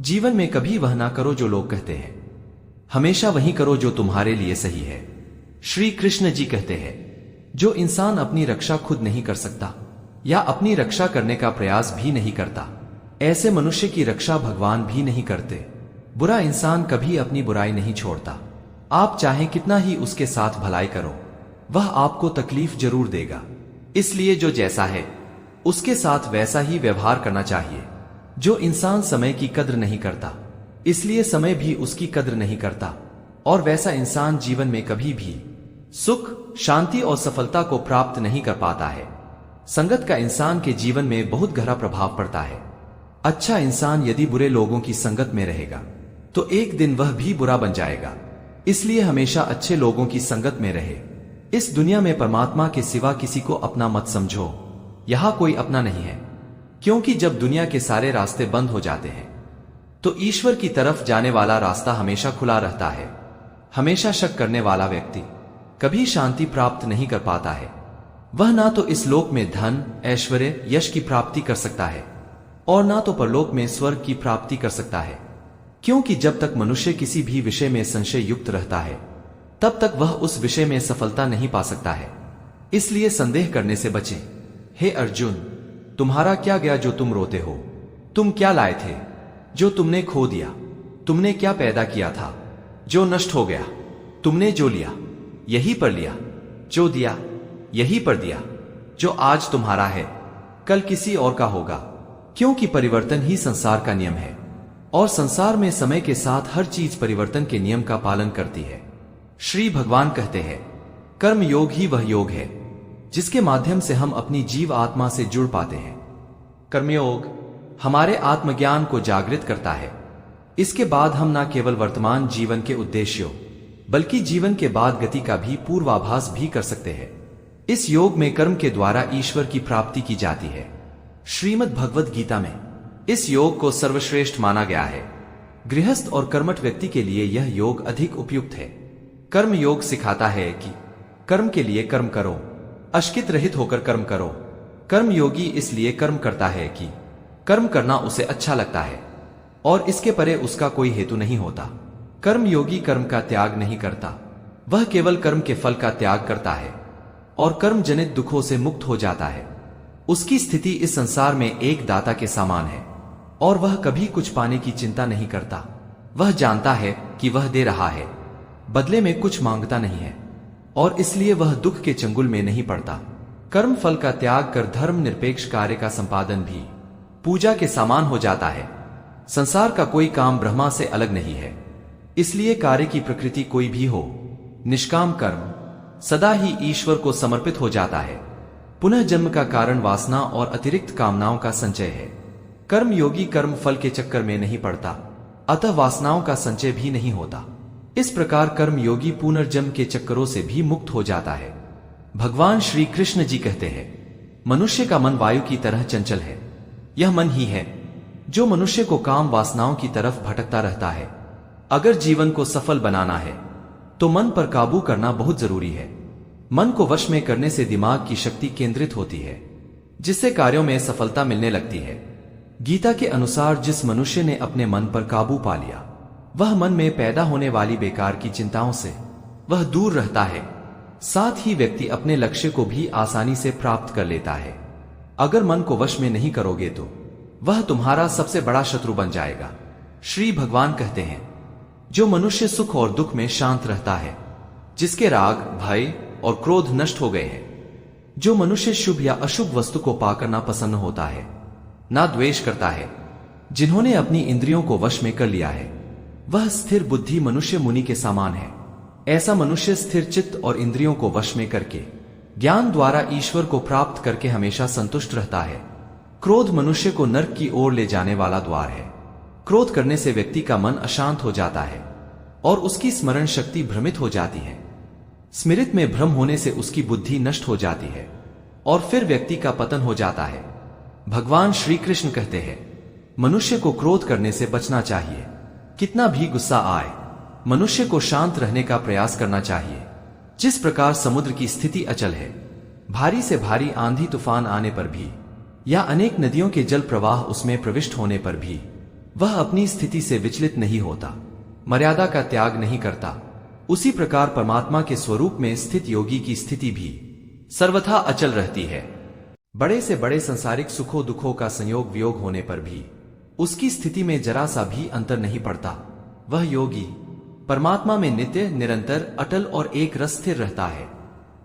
जीवन में कभी वह ना करो जो लोग कहते हैं, हमेशा वही करो जो तुम्हारे लिए सही है। श्री कृष्ण जी कहते हैं जो इंसान अपनी रक्षा खुद नहीं कर सकता या अपनी रक्षा करने का प्रयास भी नहीं करता, ऐसे मनुष्य की रक्षा भगवान भी नहीं करते। बुरा इंसान कभी अपनी बुराई नहीं छोड़ता। आप चाहे कितना ही उसके साथ भलाई करो, वह आपको तकलीफ जरूर देगा। इसलिए जो जैसा है उसके साथ वैसा ही व्यवहार करना चाहिए। जो इंसान समय की कद्र नहीं करता, इसलिए समय भी उसकी कद्र नहीं करता, और वैसा इंसान जीवन में कभी भी सुख, शांति और सफलता को प्राप्त नहीं कर पाता है। संगत का इंसान के जीवन में बहुत गहरा प्रभाव पड़ता है। अच्छा इंसान यदि बुरे लोगों की संगत में रहेगा तो एक दिन वह भी बुरा बन जाएगा। इसलिए हमेशा अच्छे लोगों की संगत में रहे। इस दुनिया में परमात्मा के सिवा किसी को अपना मत समझो। यहां कोई अपना नहीं है, क्योंकि जब दुनिया के सारे रास्ते बंद हो जाते हैं तो ईश्वर की तरफ जाने वाला रास्ता हमेशा खुला रहता है। हमेशा शक करने वाला व्यक्ति कभी शांति प्राप्त नहीं कर पाता है। वह ना तो इस लोक में धन, ऐश्वर्य, यश की प्राप्ति कर सकता है और ना तो परलोक में स्वर्ग की प्राप्ति कर सकता है, क्योंकि जब तक मनुष्य किसी भी विषय में संशय युक्त रहता है तब तक वह उस विषय में सफलता नहीं पा सकता है। इसलिए संदेह करने से बचें। हे अर्जुन, तुम्हारा क्या गया जो तुम रोते हो? तुम क्या लाए थे जो तुमने खो दिया? तुमने क्या पैदा किया था जो नष्ट हो गया? तुमने जो लिया यही पर लिया, जो दिया यही पर दिया। जो आज तुम्हारा है कल किसी और का होगा, क्योंकि परिवर्तन ही संसार का नियम है और संसार में समय के साथ हर चीज परिवर्तन के नियम का पालन करती है। श्री भगवान कहते हैं, कर्म योग ही वह योग है जिसके माध्यम से हम अपनी जीव आत्मा से जुड़ पाते हैं। कर्मयोग हमारे आत्मज्ञान को जागृत करता है। इसके बाद हम न केवल वर्तमान जीवन के उद्देश्यों बल्कि जीवन के बाद गति का भी पूर्वाभास भी कर सकते हैं। इस योग में कर्म के द्वारा ईश्वर की प्राप्ति की जाती है। श्रीमद् भगवद गीता में इस योग को सर्वश्रेष्ठ माना गया है। गृहस्थ और कर्मठ व्यक्ति के लिए यह योग अधिक उपयुक्त है। कर्म योग सिखाता है कि कर्म के लिए कर्म करो, अशकित रहित होकर कर्म करो। कर्म योगी इसलिए कर्म करता है कि कर्म करना उसे अच्छा लगता है और इसके परे उसका कोई हेतु नहीं होता। कर्म योगी कर्म का त्याग नहीं करता, वह केवल कर्म के फल का त्याग करता है और कर्म जनित दुखों से मुक्त हो जाता है। उसकी स्थिति इस संसार में एक दाता के समान है और वह कभी कुछ पाने की चिंता नहीं करता। वह जानता है कि वह दे रहा है, बदले में कुछ मांगता नहीं है और इसलिए वह दुख के चंगुल में नहीं पड़ता। कर्म फल का त्याग कर धर्म निरपेक्ष कार्य का संपादन भी पूजा के समान हो जाता है। संसार का कोई काम ब्रह्मा से अलग नहीं है, इसलिए कार्य की प्रकृति कोई भी हो, निष्काम कर्म सदा ही ईश्वर को समर्पित हो जाता है। पुनः जन्म का कारण वासना और अतिरिक्त कामनाओं का संचय है। कर्म योगी कर्म फल के चक्कर में नहीं पड़ता, अतः वासनाओं का संचय भी नहीं होता। इस प्रकार कर्म योगी पुनर्जन्म के चक्करों से भी मुक्त हो जाता है। भगवान श्री कृष्ण जी कहते हैं, मनुष्य का मन वायु की तरह चंचल है। यह मन ही है जो मनुष्य को काम वासनाओं की तरफ भटकता रहता है। अगर जीवन को सफल बनाना है तो मन पर काबू करना बहुत जरूरी है। मन को वश में करने से दिमाग की शक्ति केंद्रित होती है, जिससे कार्यों में सफलता मिलने लगती है। गीता के अनुसार जिस मनुष्य ने अपने मन पर काबू पा लिया, वह मन में पैदा होने वाली बेकार की चिंताओं से वह दूर रहता है। साथ ही व्यक्ति अपने लक्ष्य को भी आसानी से प्राप्त कर लेता है। अगर मन को वश में नहीं करोगे तो वह तुम्हारा सबसे बड़ा शत्रु बन जाएगा। श्री भगवान कहते हैं, जो मनुष्य सुख और दुख में शांत रहता है, जिसके राग, भय और क्रोध नष्ट हो गए हैं, जो मनुष्य शुभ या अशुभ वस्तु को पाकर ना प्रसन्न होता है, ना द्वेष करता है, जिन्होंने अपनी इंद्रियों को वश में कर लिया है, वह स्थिर बुद्धि मनुष्य मुनि के समान है। ऐसा मनुष्य स्थिर चित्त और इंद्रियों को वश में करके ज्ञान द्वारा ईश्वर को प्राप्त करके हमेशा संतुष्ट रहता है। क्रोध मनुष्य को नरक की ओर ले जाने वाला द्वार है। क्रोध करने से व्यक्ति का मन अशांत हो जाता है और उसकी स्मरण शक्ति भ्रमित हो जाती है। स्मृति में भ्रम होने से उसकी बुद्धि नष्ट हो जाती है और फिर व्यक्ति का पतन हो जाता है। भगवान श्री कृष्ण कहते हैं, मनुष्य को क्रोध करने से बचना चाहिए। कितना भी गुस्सा आए, मनुष्य को शांत रहने का प्रयास करना चाहिए। जिस प्रकार समुद्र की स्थिति अचल है, भारी से भारी आंधी तूफान आने पर भी या अनेक नदियों के जल प्रवाह उसमें प्रविष्ट होने पर भी वह अपनी स्थिति से विचलित नहीं होता, मर्यादा का त्याग नहीं करता, उसी प्रकार परमात्मा के स्वरूप में स्थित योगी की स्थिति भी सर्वथा अचल रहती है। बड़े से बड़े संसारिक सुखों दुखों का संयोग वियोग होने पर भी उसकी स्थिति में जरा सा भी अंतर नहीं पड़ता। वह योगी परमात्मा में नित्य, निरंतर, अटल और एक रस स्थिर रहता है।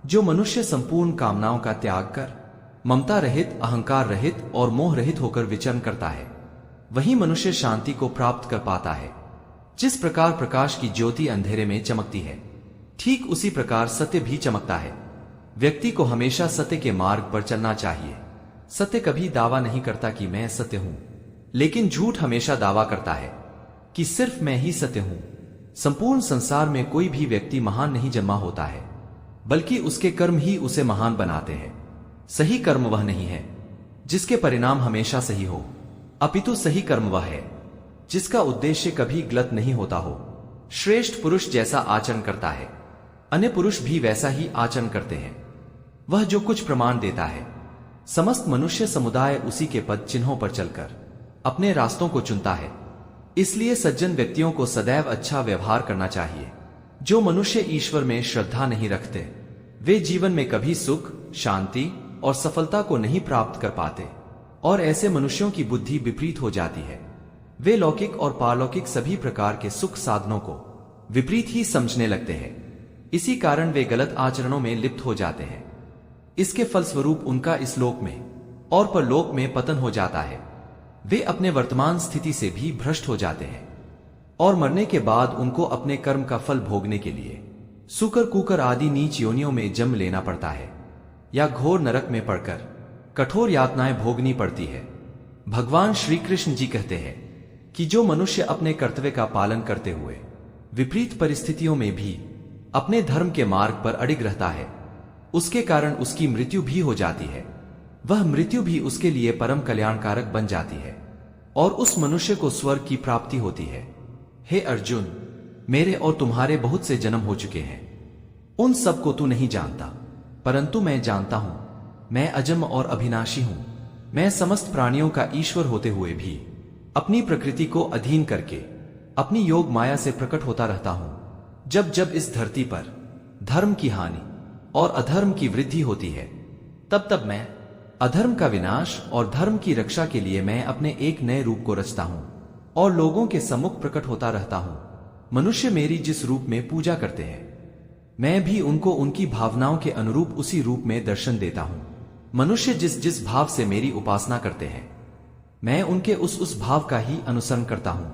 जो मनुष्य संपूर्ण कामनाओं का त्याग कर ममता रहित, अहंकार रहित और मोह रहित होकर विचरण करता है, वही मनुष्य शांति को प्राप्त कर पाता है। जिस प्रकार प्रकाश की ज्योति अंधेरे में चमकती है, ठीक उसी प्रकार सत्य भी चमकता है। व्यक्ति को हमेशा सत्य के मार्ग पर चलना चाहिए। सत्य कभी दावा नहीं करता कि मैं सत्य हूं, लेकिन झूठ हमेशा दावा करता है कि सिर्फ मैं ही सत्य हूं। संपूर्ण संसार में कोई भी व्यक्ति महान नहीं जन्मा होता है, बल्कि उसके कर्म ही उसे महान बनाते हैं। सही कर्म वह नहीं है जिसके परिणाम हमेशा सही हो, अपितु सही कर्म वह है जिसका उद्देश्य कभी गलत नहीं होता हो। श्रेष्ठ पुरुष जैसा आचरण करता है, अन्य पुरुष भी वैसा ही आचरण करते हैं। वह जो कुछ प्रमाण देता है, समस्त मनुष्य समुदाय उसी के पद चिन्हों पर चलकर अपने रास्तों को चुनता है। इसलिए सज्जन व्यक्तियों को सदैव अच्छा व्यवहार करना चाहिए। जो मनुष्य ईश्वर में श्रद्धा नहीं रखते, वे जीवन में कभी सुख, शांति और सफलता को नहीं प्राप्त कर पाते, और ऐसे मनुष्यों की बुद्धि विपरीत हो जाती है। वे लौकिक और पारलौकिक सभी प्रकार के सुख साधनों को विपरीत ही समझने लगते हैं। इसी कारण वे गलत आचरणों में लिप्त हो जाते हैं। इसके फलस्वरूप उनका इस लोक में और परलोक में पतन हो जाता है। वे अपने वर्तमान स्थिति से भी भ्रष्ट हो जाते हैं, और मरने के बाद उनको अपने कर्म का फल भोगने के लिए सूकर, कुकर आदि नीच योनियों में जन्म लेना पड़ता है, या घोर नरक में पड़कर कठोर यातनाएं भोगनी पड़ती है। भगवान श्री कृष्ण जी कहते हैं कि जो मनुष्य अपने कर्तव्य का पालन करते हुए विपरीत परिस्थितियों में भी अपने धर्म के मार्ग पर अडिग रहता है, उसके कारण उसकी मृत्यु भी हो जाती है। वह मृत्यु भी उसके लिए परम कल्याणकारक बन जाती है, और उस मनुष्य को स्वर्ग की प्राप्ति होती है। हे अर्जुन, मेरे और तुम्हारे बहुत से जन्म हो चुके हैं। उन सब को तू नहीं जानता, परंतु मैं जानता हूं। मैं अजन्म और अविनाशी हूं। मैं समस्त प्राणियों का ईश्वर होते हुए भी अपनी प्रकृति को अधीन करके अपनी योग माया से प्रकट होता रहता हूं। जब जब इस धरती पर धर्म की हानि और अधर्म की वृद्धि होती है, तब तब मैं अधर्म का विनाश और धर्म की रक्षा के लिए मैं अपने एक नए रूप को रचता हूं और लोगों के सम्मुख प्रकट होता रहता हूं। मनुष्य मेरी जिस रूप में पूजा करते हैं, मैं भी उनको उनकी भावनाओं के अनुरूप उसी रूप में दर्शन देता हूं। मनुष्य जिस जिस भाव से मेरी उपासना करते हैं, मैं उनके उस भाव का ही अनुसरण करता हूं।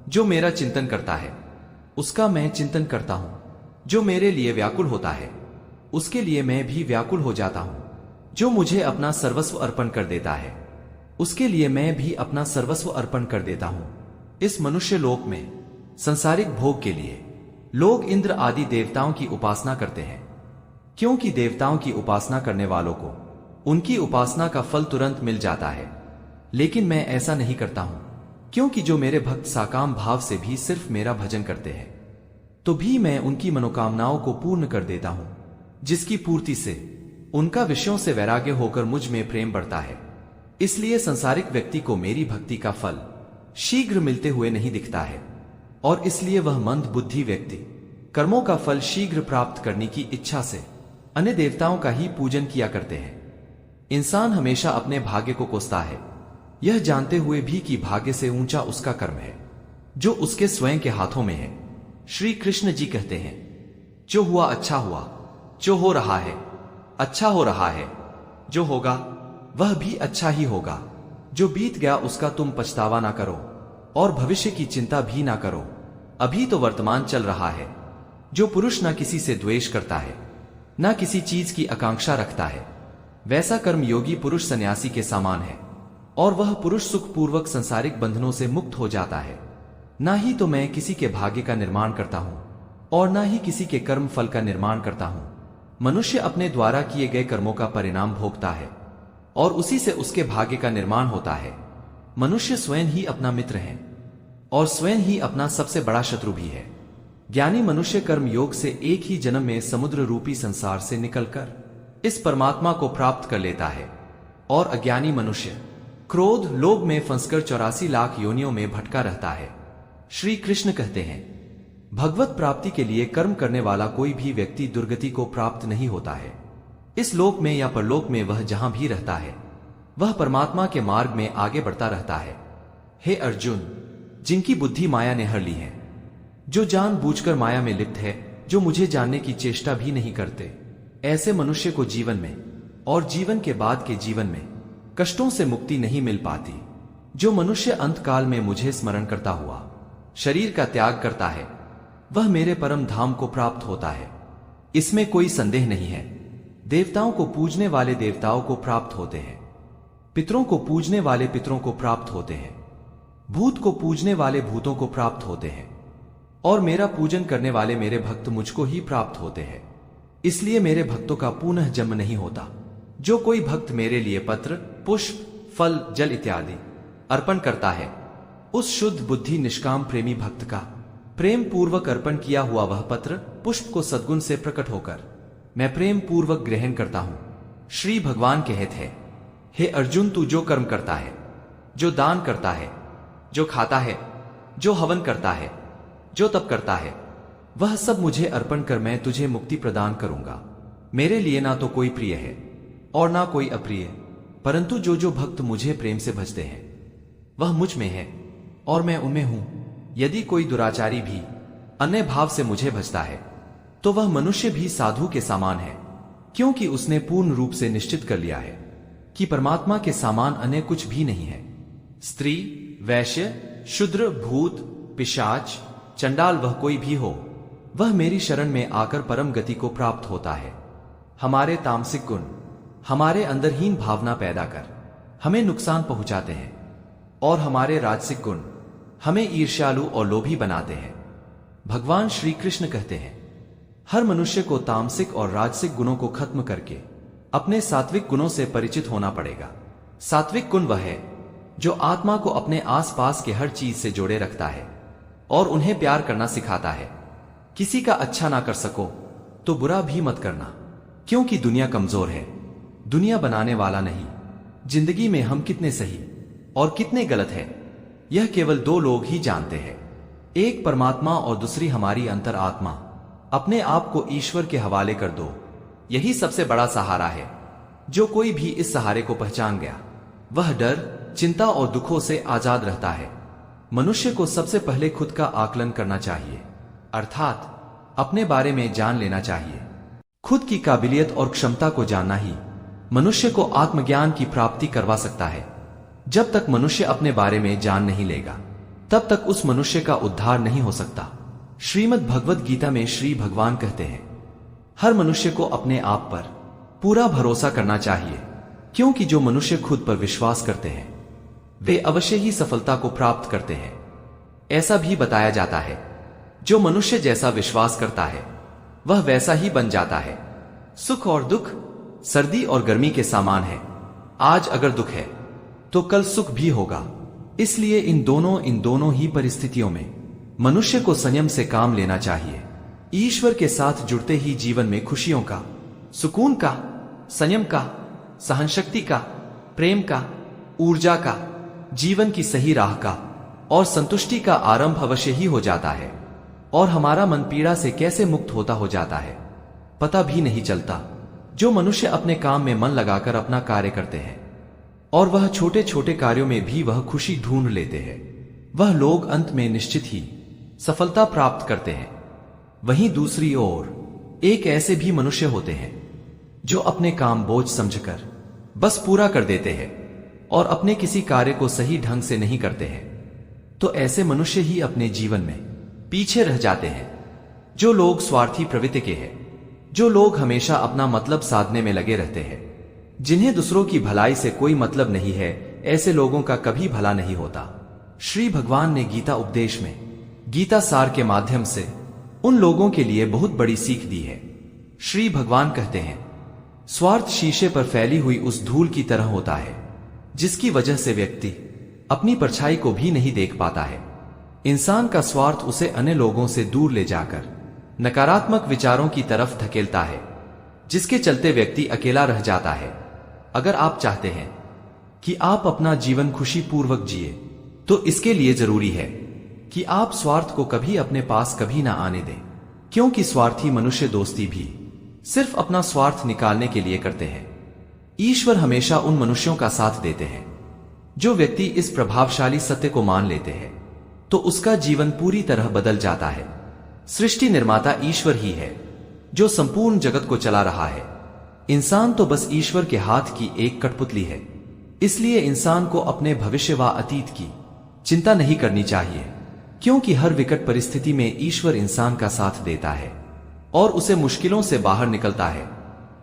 जो मेरा चिंतन करता है, उसका मैं चिंतन करता हूं। जो मेरे लिए व्याकुल होता है, उसके लिए मैं भी व्याकुल हो जाता हूं। जो मुझे अपना सर्वस्व अर्पण कर देता है, उसके लिए मैं भी अपना सर्वस्व अर्पण कर देता हूं। इस मनुष्य लोक में संसारिक भोग के लिए लोग इंद्र आदि देवताओं की उपासना करते हैं, क्योंकि देवताओं की उपासना करने वालों को उनकी उपासना का फल तुरंत मिल जाता है। लेकिन मैं ऐसा नहीं करता हूं, क्योंकि जो मेरे भक्त साकाम भाव से भी सिर्फ मेरा भजन करते हैं, तो भी मैं उनकी मनोकामनाओं को पूर्ण कर देता हूं, जिसकी पूर्ति से उनका विषयों से वैराग्य होकर मुझ में प्रेम बढ़ता है। इसलिए संसारिक व्यक्ति को मेरी भक्ति का फल शीघ्र मिलते हुए नहीं दिखता है, और इसलिए वह मंद बुद्धि व्यक्ति कर्मों का फल शीघ्र प्राप्त करने की इच्छा से अन्य देवताओं का ही पूजन किया करते हैं। इंसान हमेशा अपने भाग्य को कोसता है, यह जानते हुए भी कि भाग्य से ऊंचा उसका कर्म है जो उसके स्वयं के हाथों में है। श्री कृष्ण जी कहते हैं, जो हुआ अच्छा हुआ, जो हो रहा है अच्छा हो रहा है, जो होगा वह भी अच्छा ही होगा। जो बीत गया उसका तुम पछतावा ना करो और भविष्य की चिंता भी ना करो, अभी तो वर्तमान चल रहा है। जो पुरुष ना किसी से द्वेष करता है, ना किसी चीज की आकांक्षा रखता है, वैसा कर्म योगी पुरुष सन्यासी के समान है, और वह पुरुष सुखपूर्वक संसारिक बंधनों से मुक्त हो जाता है। ना ही तो मैं किसी के भाग्य का निर्माण करता हूं और ना ही किसी के कर्म फल का निर्माण करता हूं। मनुष्य अपने द्वारा किए गए कर्मों का परिणाम भोगता है और उसी से उसके भाग्य का निर्माण होता है। मनुष्य स्वयं ही अपना मित्र है और स्वयं ही अपना सबसे बड़ा शत्रु भी है। ज्ञानी मनुष्य कर्म योग से एक ही जन्म में समुद्र रूपी संसार से निकलकर इस परमात्मा को प्राप्त कर लेता है, और अज्ञानी मनुष्य क्रोध लोभ में फंसकर 84 लाख योनियों में भटका रहता है। श्री कृष्ण कहते हैं, भगवत प्राप्ति के लिए कर्म करने वाला कोई भी व्यक्ति दुर्गति को प्राप्त नहीं होता है। इस लोक में या परलोक में वह जहां भी रहता है, वह परमात्मा के मार्ग में आगे बढ़ता रहता है। हे अर्जुन, जिनकी बुद्धि माया ने हर ली है, जो जानबूझकर माया में लिप्त है, जो मुझे जानने की चेष्टा भी नहीं करते, ऐसे मनुष्य को जीवन में और जीवन के बाद के जीवन में कष्टों से मुक्ति नहीं मिल पाती। जो मनुष्य अंतकाल में मुझे स्मरण करता हुआ शरीर का त्याग करता है, वह मेरे परम धाम को प्राप्त होता है, इसमें कोई संदेह नहीं है। देवताओं को पूजने वाले देवताओं को प्राप्त होते हैं, पितरों को पूजने वाले पितरों को प्राप्त होते हैं, भूत को पूजने वाले भूतों को प्राप्त होते हैं, और मेरा पूजन करने वाले मेरे भक्त मुझको ही प्राप्त होते हैं। इसलिए मेरे भक्तों का पुनः जन्म नहीं होता। जो कोई भक्त मेरे लिए पत्र, पुष्प, फल, जल इत्यादि अर्पण करता है, उस शुद्ध बुद्धि निष्काम प्रेमी भक्त का प्रेम पूर्वक अर्पण किया हुआ वह पत्र पुष्प को सद्गुण से प्रकट होकर मैं प्रेम पूर्वक ग्रहण करता हूं। श्री भगवान कहते हैं, हे अर्जुन, तू जो कर्म करता है, जो दान करता है, जो खाता है, जो हवन करता है, जो तप करता है, वह सब मुझे अर्पण कर मैं तुझे मुक्ति प्रदान करूंगा। मेरे लिए ना तो कोई प्रिय है और ना कोई अप्रिय, परंतु जो जो भक्त मुझे प्रेम से भजते हैं वह मुझ में है और मैं उनमें हूं। यदि कोई दुराचारी भी अन्य भाव से मुझे भजता है तो वह मनुष्य भी साधु के समान है, क्योंकि उसने पूर्ण रूप से निश्चित कर लिया है कि परमात्मा के समान अन्य कुछ भी नहीं है। स्त्री, वैश्य, शूद्र, भूत, पिशाच, चंडाल, वह कोई भी हो, वह मेरी शरण में आकर परम गति को प्राप्त होता है। हमारे तामसिक गुण हमारे अंदर हीन भावना पैदा कर हमें नुकसान पहुंचाते हैं और हमारे राजसिक गुण हमें ईर्ष्यालु और लोभी बनाते हैं। भगवान श्री कृष्ण कहते हैं, हर मनुष्य को तामसिक और राजसिक गुणों को खत्म करके अपने सात्विक गुणों से परिचित होना पड़ेगा। सात्विक गुण वह है जो आत्मा को अपने आसपास के हर चीज से जोड़े रखता है और उन्हें प्यार करना सिखाता है। किसी का अच्छा ना कर सको तो बुरा भी मत करना, क्योंकि दुनिया कमजोर है, दुनिया बनाने वाला नहीं। जिंदगी में हम कितने सही और कितने गलत है यह केवल दो लोग ही जानते हैं, एक परमात्मा और दूसरी हमारी अंतर आत्मा। अपने आप को ईश्वर के हवाले कर दो, यही सबसे बड़ा सहारा है। जो कोई भी इस सहारे को पहचान गया वह डर, चिंता और दुखों से आजाद रहता है। मनुष्य को सबसे पहले खुद का आकलन करना चाहिए, अर्थात अपने बारे में जान लेना चाहिए। खुद की काबिलियत और क्षमता को जानना ही मनुष्य को आत्मज्ञान की प्राप्ति करवा सकता है। जब तक मनुष्य अपने बारे में जान नहीं लेगा तब तक उस मनुष्य का उद्धार नहीं हो सकता। श्रीमद् भगवद गीता में श्री भगवान कहते हैं, हर मनुष्य को अपने आप पर पूरा भरोसा करना चाहिए, क्योंकि जो मनुष्य खुद पर विश्वास करते हैं वे अवश्य ही सफलता को प्राप्त करते हैं। ऐसा भी बताया जाता है, जो मनुष्य जैसा विश्वास करता है वह वैसा ही बन जाता है। सुख और दुख सर्दी और गर्मी के समान है। आज अगर दुख है तो कल सुख भी होगा। इसलिए इन दोनों ही परिस्थितियों में मनुष्य को संयम से काम लेना चाहिए। ईश्वर के साथ जुड़ते ही जीवन में खुशियों का, सुकून का, संयम का, सहनशक्ति का, प्रेम का, ऊर्जा का, जीवन की सही राह का और संतुष्टि का आरंभ अवश्य ही हो जाता है और हमारा मन पीड़ा से कैसे मुक्त होता हो जाता है पता भी नहीं चलता। जो मनुष्य अपने काम में मन लगाकर अपना कार्य करते हैं और वह छोटे छोटे कार्यों में भी वह खुशी ढूंढ लेते हैं, वह लोग अंत में निश्चित ही सफलता प्राप्त करते हैं। वहीं दूसरी ओर एक ऐसे भी मनुष्य होते हैं जो अपने काम बोझ समझकर बस पूरा कर देते हैं और अपने किसी कार्य को सही ढंग से नहीं करते हैं, तो ऐसे मनुष्य ही अपने जीवन में पीछे रह जाते हैं। जो लोग स्वार्थी प्रवृत्ति के हैं, जो लोग हमेशा अपना मतलब साधने में लगे रहते हैं, जिन्हें दूसरों की भलाई से कोई मतलब नहीं है, ऐसे लोगों का कभी भला नहीं होता। श्री भगवान ने गीता उपदेश में गीता सार के माध्यम से उन लोगों के लिए बहुत बड़ी सीख दी है। श्री भगवान कहते हैं, स्वार्थ शीशे पर फैली हुई उस धूल की तरह होता है जिसकी वजह से व्यक्ति अपनी परछाई को भी नहीं देख पाता है। इंसान का स्वार्थ उसे अन्य लोगों से दूर ले जाकर नकारात्मक विचारों की तरफ धकेलता है, जिसके चलते व्यक्ति अकेला रह जाता है। अगर आप चाहते हैं कि आप अपना जीवन खुशी पूर्वक जिए तो इसके लिए जरूरी है कि आप स्वार्थ को कभी अपने पास कभी ना आने दें, क्योंकि स्वार्थी मनुष्य दोस्ती भी सिर्फ अपना स्वार्थ निकालने के लिए करते हैं। ईश्वर हमेशा उन मनुष्यों का साथ देते हैं जो व्यक्ति इस प्रभावशाली सत्य को मान लेते हैं, तो उसका जीवन पूरी तरह बदल जाता है। सृष्टि निर्माता ईश्वर ही है जो संपूर्ण जगत को चला रहा है। इंसान तो बस ईश्वर के हाथ की एक कठपुतली है। इसलिए इंसान को अपने भविष्य व अतीत की चिंता नहीं करनी चाहिए, क्योंकि हर विकट परिस्थिति में ईश्वर इंसान का साथ देता है और उसे मुश्किलों से बाहर निकलता है।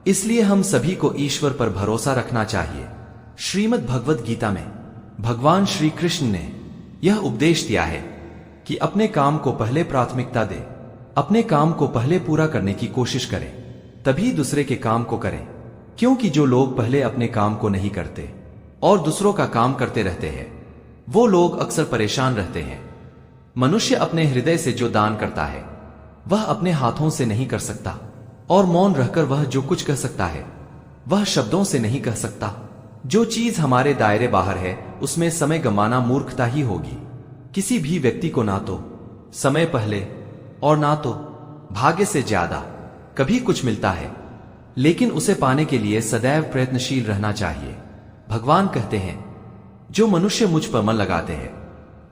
इसलिए हम सभी को ईश्वर पर भरोसा रखना चाहिए। श्रीमद् भगवद गीता में भगवान श्री कृष्ण ने यह उपदेश दिया है कि अपने काम को पहले प्राथमिकता दे, अपने काम को पहले पूरा करने की कोशिश करें, तभी दूसरे के काम को करें। क्योंकि जो लोग पहले अपने काम को नहीं करते और दूसरों का काम करते रहते हैं, वो लोग अक्सर परेशान रहते हैं। मनुष्य अपने हृदय से जो दान करता है वह अपने हाथों से नहीं कर सकता, और मौन रहकर वह जो कुछ कह सकता है वह शब्दों से नहीं कह सकता। जो चीज हमारे दायरे बाहर है उसमें समय गंवाना मूर्खता ही होगी। किसी भी व्यक्ति को ना तो समय पहले और ना तो भाग्य से ज्यादा कभी कुछ मिलता है, लेकिन उसे पाने के लिए सदैव प्रयत्नशील रहना चाहिए। भगवान कहते हैं, जो मनुष्य मुझ पर मन लगाते हैं,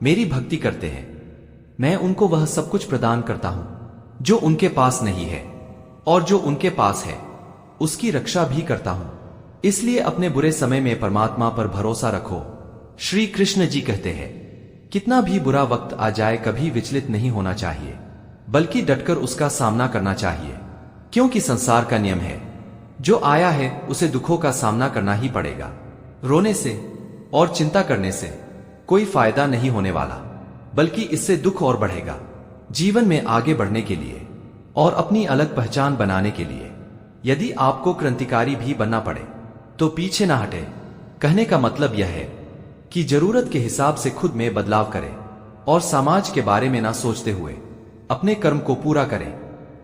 मेरी भक्ति करते हैं, मैं उनको वह सब कुछ प्रदान करता हूं जो उनके पास नहीं है, और जो उनके पास है उसकी रक्षा भी करता हूं। इसलिए अपने बुरे समय में परमात्मा पर भरोसा रखो। श्री कृष्ण जी कहते हैं, कितना भी बुरा वक्त आ जाए कभी विचलित नहीं होना चाहिए, बल्कि डटकर उसका सामना करना चाहिए, क्योंकि संसार का नियम है, जो आया है उसे दुखों का सामना करना ही पड़ेगा। रोने से और चिंता करने से कोई फायदा नहीं होने वाला, बल्कि इससे दुख और बढ़ेगा। जीवन में आगे बढ़ने के लिए और अपनी अलग पहचान बनाने के लिए यदि आपको क्रांतिकारी भी बनना पड़े तो पीछे ना हटे। कहने का मतलब यह है कि जरूरत के हिसाब से खुद में बदलाव करें और समाज के बारे में ना सोचते हुए अपने कर्म को पूरा करें।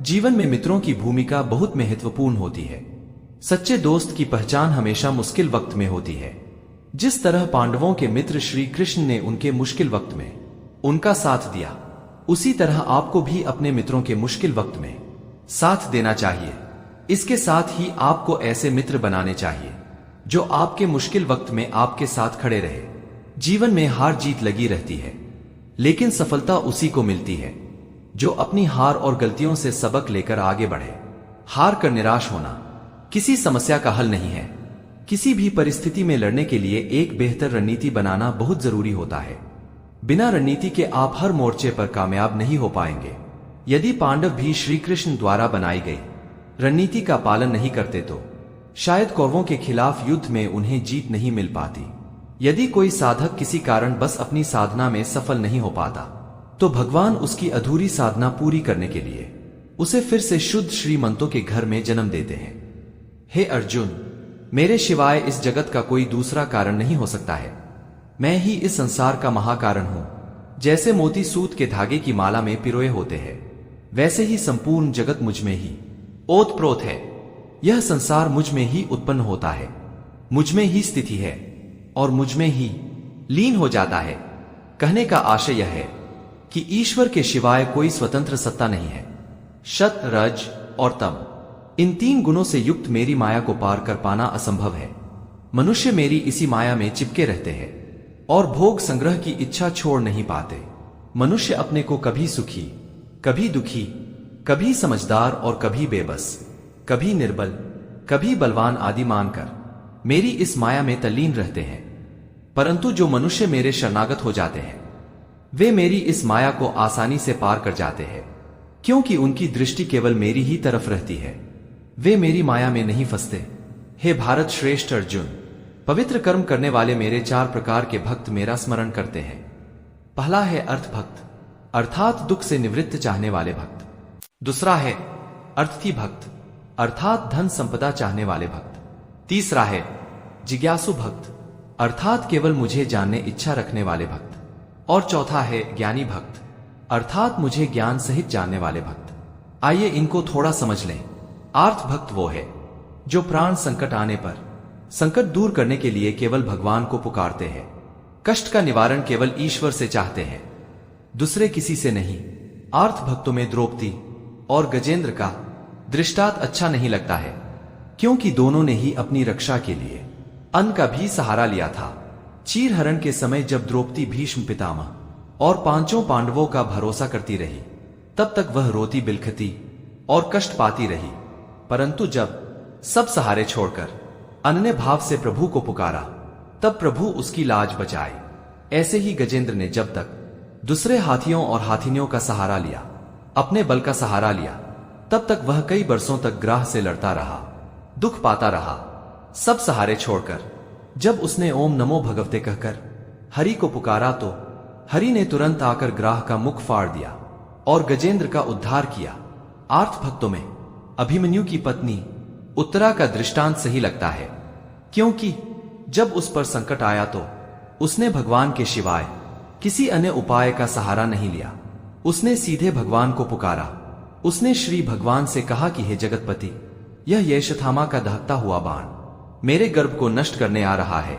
जीवन में मित्रों की भूमिका बहुत महत्वपूर्ण होती है। सच्चे दोस्त की पहचान हमेशा मुश्किल वक्त में होती है। जिस तरह पांडवों के मित्र श्री कृष्ण ने उनके मुश्किल वक्त में उनका साथ दिया, उसी तरह आपको भी अपने मित्रों के मुश्किल वक्त में साथ देना चाहिए। इसके साथ ही आपको ऐसे मित्र बनाने चाहिए जो आपके मुश्किल वक्त में आपके साथ खड़े रहे। जीवन में हार जीत लगी रहती है, लेकिन सफलता उसी को मिलती है जो अपनी हार और गलतियों से सबक लेकर आगे बढ़े। हार कर निराश होना किसी समस्या का हल नहीं है। किसी भी परिस्थिति में लड़ने के लिए एक बेहतर रणनीति बनाना बहुत जरूरी होता है। बिना रणनीति के आप हर मोर्चे पर कामयाब नहीं हो पाएंगे। यदि पांडव भी श्री कृष्ण द्वारा बनाई गई रणनीति का पालन नहीं करते तो शायद कौरवों के खिलाफ युद्ध में उन्हें जीत नहीं मिल पाती। यदि कोई साधक किसी कारण बस अपनी साधना में सफल नहीं हो पाता, तो भगवान उसकी अधूरी साधना पूरी करने के लिए उसे फिर से शुद्ध श्रीमंतों के घर में जन्म देते हैं। हे अर्जुन, मेरे सिवाय इस जगत का कोई दूसरा कारण नहीं हो सकता है। मैं ही इस संसार का महाकारण हूं। जैसे मोती सूत के धागे की माला में पिरोए होते हैं, वैसे ही संपूर्ण जगत मुझ में ही ओतप्रोत है। यह संसार मुझ में ही उत्पन्न होता है, मुझ में ही स्थिति है और मुझ में ही लीन हो जाता है। कहने का आशय यह है कि ईश्वर के सिवाय कोई स्वतंत्र सत्ता नहीं है। सत, रज और तम, इन तीन गुणों से युक्त मेरी माया को पार कर पाना असंभव है। मनुष्य मेरी इसी माया में चिपके रहते हैं और भोग संग्रह की इच्छा छोड़ नहीं पाते। मनुष्य अपने को कभी सुखी, कभी दुखी, कभी समझदार और कभी बेबस, कभी निर्बल, कभी बलवान आदि मानकर मेरी इस माया में तल्लीन रहते हैं। परंतु जो मनुष्य मेरे शरणागत हो जाते हैं, वे मेरी इस माया को आसानी से पार कर जाते हैं, क्योंकि उनकी दृष्टि केवल मेरी ही तरफ रहती है। वे मेरी माया में नहीं फंसते। हे भारत श्रेष्ठ अर्जुन, पवित्र कर्म करने वाले मेरे 4 प्रकार के भक्त मेरा स्मरण करते हैं। पहला है अर्थ भक्त, अर्थात दुख से निवृत्त चाहने वाले भक्त। दूसरा है अर्थी भक्त, अर्थात धन संपदा चाहने वाले भक्त। तीसरा है जिज्ञासु भक्त, अर्थात केवल मुझे जानने इच्छा रखने वाले भक्त। और चौथा है ज्ञानी भक्त, अर्थात मुझे ज्ञान सहित जानने वाले भक्त। आइए इनको थोड़ा समझ लें। आर्थ भक्त वो है जो प्राण संकट आने पर संकट दूर करने के लिए केवल भगवान को पुकारते हैं। कष्ट का निवारण केवल ईश्वर से चाहते हैं, दूसरे किसी से नहीं। आर्थ भक्तों में द्रौपदी और गजेंद्र का दृष्टांत अच्छा नहीं लगता है, क्योंकि दोनों ने ही अपनी रक्षा के लिए अन्न का भी सहारा लिया था। चीरहरण के समय जब द्रौपदी भीष्म पितामह और 5 पांडवों का भरोसा करती रही, तब तक वह रोती बिलखती और कष्ट पाती रही। परंतु जब सब सहारे छोड़कर अनन्य भाव से प्रभु को पुकारा, तब प्रभु उसकी लाज बचाए। ऐसे ही गजेंद्र ने जब तक दूसरे हाथियों और हाथिनियों का सहारा लिया, अपने बल का सहारा लिया, तब तक वह कई बरसों तक ग्राह से लड़ता रहा, दुख पाता रहा। सब सहारे छोड़कर जब उसने ओम नमो भगवते कहकर हरि को पुकारा, तो हरि ने तुरंत आकर ग्राह का मुख फाड़ दिया और गजेंद्र का उद्धार किया। आर्थ भक्तों में अभिमन्यु की पत्नी उत्तरा का दृष्टांत सही लगता है, क्योंकि जब उस पर संकट आया तो उसने भगवान के सिवाय किसी अन्य उपाय का सहारा नहीं लिया। उसने सीधे भगवान को पुकारा। उसने श्री भगवान से कहा कि हे जगतपति, यह यशथामा का दहकता हुआ बाण मेरे गर्भ को नष्ट करने आ रहा है,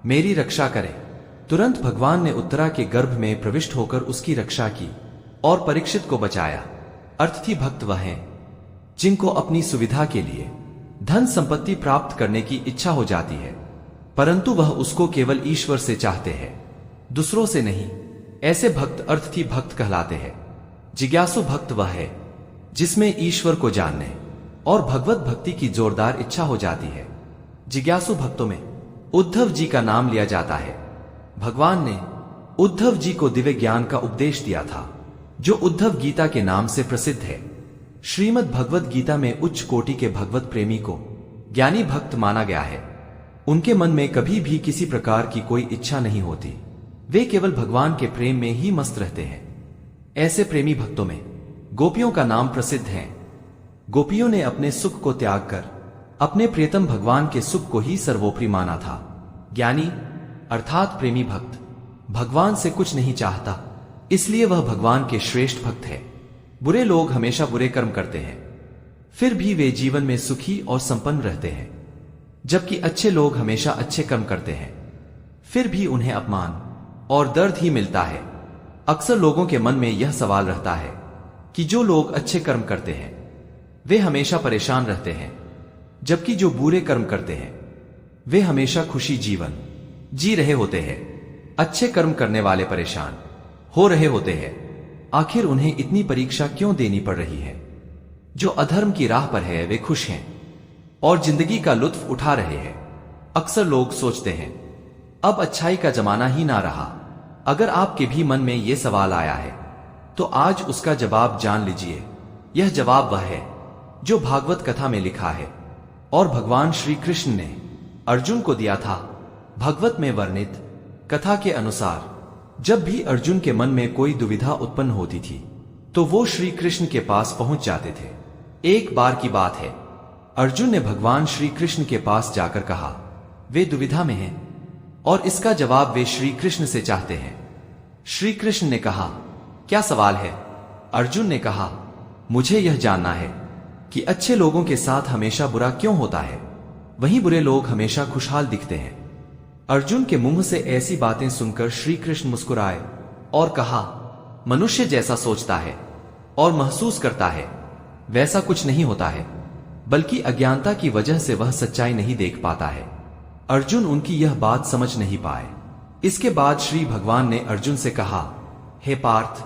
मेरी रक्षा करे। तुरंत भगवान ने उत्तरा के गर्भ में प्रविष्ट होकर उसकी रक्षा की और परीक्षित को बचाया। अर्थात भक्त वह हैं जिनको अपनी सुविधा के लिए धन संपत्ति प्राप्त करने की इच्छा हो जाती है, परंतु वह उसको केवल ईश्वर से चाहते हैं, दूसरों से नहीं। ऐसे भक्त अर्थी भक्त कहलाते हैं। जिज्ञासु भक्त वह है जिसमें ईश्वर को जानने और भगवत भक्ति की जोरदार इच्छा हो जाती है। जिज्ञासु भक्तों में उद्धव जी का नाम लिया जाता है। भगवान ने उद्धव जी को दिव्य ज्ञान का उपदेश दिया था, जो उद्धव गीता के नाम से प्रसिद्ध है। श्रीमद् भगवत गीता में उच्च कोटि के भगवत प्रेमी को ज्ञानी भक्त माना गया है। उनके मन में कभी भी किसी प्रकार की कोई इच्छा नहीं होती, वे केवल भगवान के प्रेम में ही मस्त रहते हैं। ऐसे प्रेमी भक्तों में गोपियों का नाम प्रसिद्ध है। गोपियों ने अपने सुख को त्याग कर अपने प्रियतम भगवान के सुख को ही सर्वोपरि माना था। ज्ञानी अर्थात प्रेमी भक्त भगवान से कुछ नहीं चाहता, इसलिए वह भगवान के श्रेष्ठ भक्त है। बुरे लोग हमेशा बुरे कर्म करते हैं, फिर भी वे जीवन में सुखी और संपन्न रहते हैं, जबकि अच्छे लोग हमेशा अच्छे कर्म करते हैं, फिर भी उन्हें अपमान और दर्द ही मिलता है। अक्सर लोगों के मन में यह सवाल रहता है कि जो लोग अच्छे कर्म करते हैं वे हमेशा परेशान रहते हैं, जबकि जो बुरे कर्म करते हैं वे हमेशा खुशी जीवन जी रहे होते हैं। अच्छे कर्म करने वाले परेशान हो रहे होते हैं, आखिर उन्हें इतनी परीक्षा क्यों देनी पड़ रही है? जो अधर्म की राह पर है वे खुश हैं और जिंदगी का लुत्फ उठा रहे हैं। अक्सर लोग सोचते हैं अब अच्छाई का जमाना ही ना रहा। अगर आपके भी मन में यह सवाल आया है तो आज उसका जवाब जान लीजिए। यह जवाब वह है जो भागवत कथा में लिखा है और भगवान श्री कृष्ण ने अर्जुन को दिया था। भगवत में वर्णित कथा के अनुसार जब भी अर्जुन के मन में कोई दुविधा उत्पन्न होती थी तो वो श्री कृष्ण के पास पहुंच जाते थे। एक बार की बात है, अर्जुन ने भगवान श्री कृष्ण के पास जाकर कहा वे दुविधा में हैं और इसका जवाब वे श्री कृष्ण से चाहते हैं। श्री कृष्ण ने कहा क्या सवाल है? अर्जुन ने कहा मुझे यह जानना है कि अच्छे लोगों के साथ हमेशा बुरा क्यों होता है, वहीं बुरे लोग हमेशा खुशहाल दिखते हैं। अर्जुन के मुंह से ऐसी बातें सुनकर श्री कृष्ण मुस्कुराए और कहा मनुष्य जैसा सोचता है और महसूस करता है वैसा कुछ नहीं होता है, बल्कि अज्ञानता की वजह से वह सच्चाई नहीं देख पाता है। अर्जुन उनकी यह बात समझ नहीं पाए। इसके बाद श्री भगवान ने अर्जुन से कहा हे पार्थ,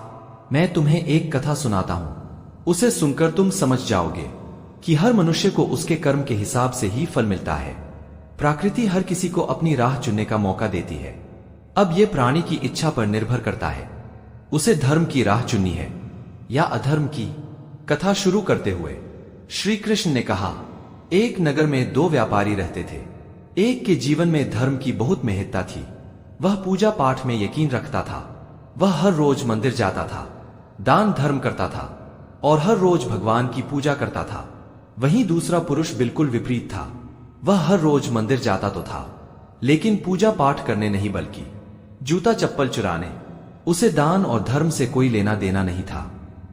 मैं तुम्हें एक कथा सुनाता हूं, उसे सुनकर तुम समझ जाओगे कि हर मनुष्य को उसके कर्म के हिसाब से ही फल मिलता है। प्रकृति हर किसी को अपनी राह चुनने का मौका देती है। अब यह प्राणी की इच्छा पर निर्भर करता है, उसे धर्म की राह चुननी है या अधर्म की। कथा शुरू करते हुए श्री कृष्ण ने कहा एक नगर में दो व्यापारी रहते थे। एक के जीवन में धर्म की बहुत महत्ता थी, वह पूजा पाठ में यकीन रखता था। वह हर रोज मंदिर जाता था, दान धर्म करता था और हर रोज भगवान की पूजा करता था। वहीं दूसरा पुरुष बिल्कुल विपरीत था। वह हर रोज मंदिर जाता तो था, लेकिन पूजा पाठ करने नहीं बल्कि जूता चप्पल चुराने। उसे दान और धर्म से कोई लेना देना नहीं था।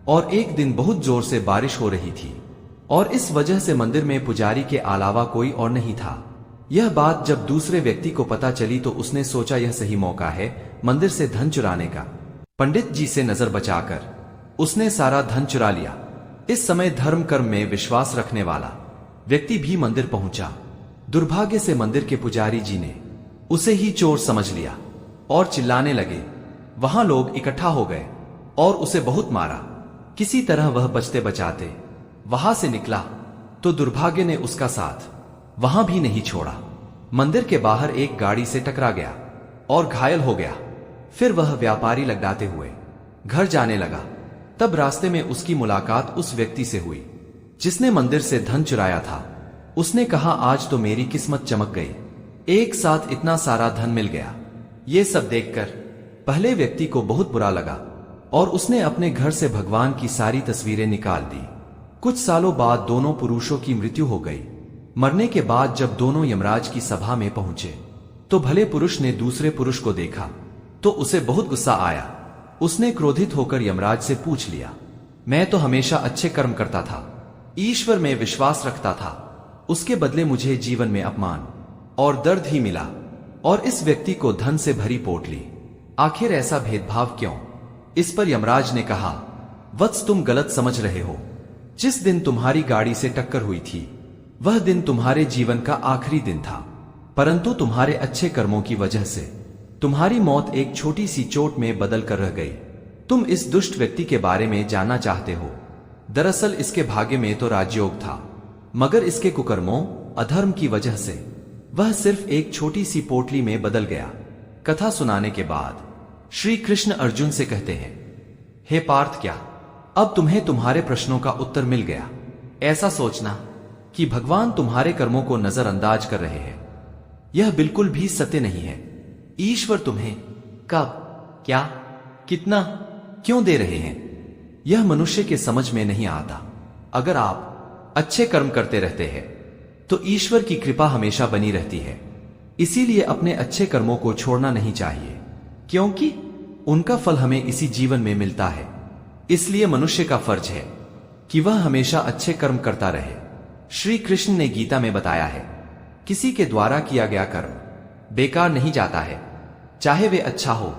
और एक दिन बहुत जोर से बारिश हो रही थी और इस वजह से मंदिर में पुजारी के अलावा कोई और नहीं था। यह बात जब दूसरे व्यक्ति को पता चली तो उसने सोचा यह सही मौका है मंदिर से धन चुराने का। पंडित जी से नजर बचाकर उसने सारा धन चुरा लिया। इस समय धर्म कर्म में विश्वास रखने वाला व्यक्ति भी मंदिर पहुंचा। दुर्भाग्य से मंदिर के पुजारी जी ने उसे ही चोर समझ लिया और चिल्लाने लगे। वहां लोग इकट्ठा हो गए और उसे बहुत मारा। किसी तरह वह बचते बचाते वहां से निकला तो दुर्भाग्य ने उसका साथ वहां भी नहीं छोड़ा। मंदिर के बाहर एक गाड़ी से टकरा गया और घायल हो गया। फिर वह व्यापारी लगड़ाते हुए घर जाने लगा। तब रास्ते में उसकी मुलाकात उस व्यक्ति से हुई जिसने मंदिर से धन चुराया था। उसने कहा आज तो मेरी किस्मत चमक गई, एक साथ इतना सारा धन मिल गया। ये सब देखकर पहले व्यक्ति को बहुत बुरा लगा और उसने अपने घर से भगवान की सारी तस्वीरें निकाल दी। कुछ सालों बाद दोनों पुरुषों की मृत्यु हो गई। मरने के बाद जब दोनों यमराज की सभा में पहुंचे तो भले पुरुष ने दूसरे पुरुष को देखा तो उसे बहुत गुस्सा आया। उसने क्रोधित होकर यमराज से पूछ लिया, मैं तो हमेशा अच्छे कर्म करता था, ईश्वर में विश्वास रखता था, उसके बदले मुझे जीवन में अपमान और दर्द ही मिला, और इस व्यक्ति को धन से भरी पोटली, आखिर ऐसा भेदभाव क्यों? इस पर यमराज ने कहा, वत्स तुम गलत समझ रहे हो। जिस दिन तुम्हारी गाड़ी से टक्कर हुई थी वह दिन तुम्हारे जीवन का आखिरी दिन था, परंतु तुम्हारे अच्छे कर्मों की वजह से तुम्हारी मौत एक छोटी सी चोट में बदल कर रह गई। तुम इस दुष्ट व्यक्ति के बारे में जानना चाहते हो। दरअसल इसके भाग्य में तो राजयोग था, मगर इसके कुकर्मों अधर्म की वजह से वह सिर्फ एक छोटी सी पोटली में बदल गया। कथा सुनाने के बाद श्री कृष्ण अर्जुन से कहते हैं, हे पार्थ, क्या अब तुम्हें तुम्हारे प्रश्नों का उत्तर मिल गया? ऐसा सोचना कि भगवान तुम्हारे कर्मों को नजरअंदाज कर रहे हैं, यह बिल्कुल भी सत्य नहीं है। ईश्वर तुम्हें कब, क्या, कितना, क्यों दे रहे हैं, यह मनुष्य के समझ में नहीं आता। अगर आप अच्छे कर्म करते रहते हैं तो ईश्वर की कृपा हमेशा बनी रहती है। इसीलिए अपने अच्छे कर्मों को छोड़ना नहीं चाहिए, क्योंकि उनका फल हमें इसी जीवन में मिलता है। इसलिए मनुष्य का फर्ज है कि वह हमेशा अच्छे कर्म करता रहे। श्री कृष्ण ने गीता में बताया है, किसी के द्वारा किया गया कर्म बेकार नहीं जाता है, चाहे वे अच्छा हो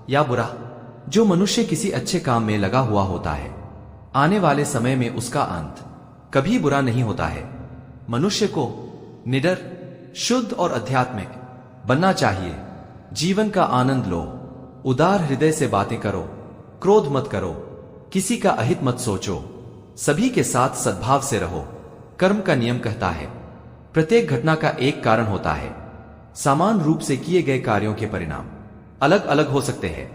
या बुरा। जो मनुष्य किसी अच्छे काम में लगा हुआ होता है, आने वाले समय में उसका अंत कभी बुरा नहीं होता है। मनुष्य को निडर, शुद्ध और आध्यात्मिक बनना चाहिए। जीवन का आनंद लो, उदार हृदय से बातें करो, क्रोध मत करो, किसी का अहित मत सोचो, सभी के साथ सद्भाव से रहो। कर्म का नियम कहता है, प्रत्येक घटना का एक कारण होता है। समान रूप से किए गए कार्यों के परिणाम अलग अलग हो सकते हैं।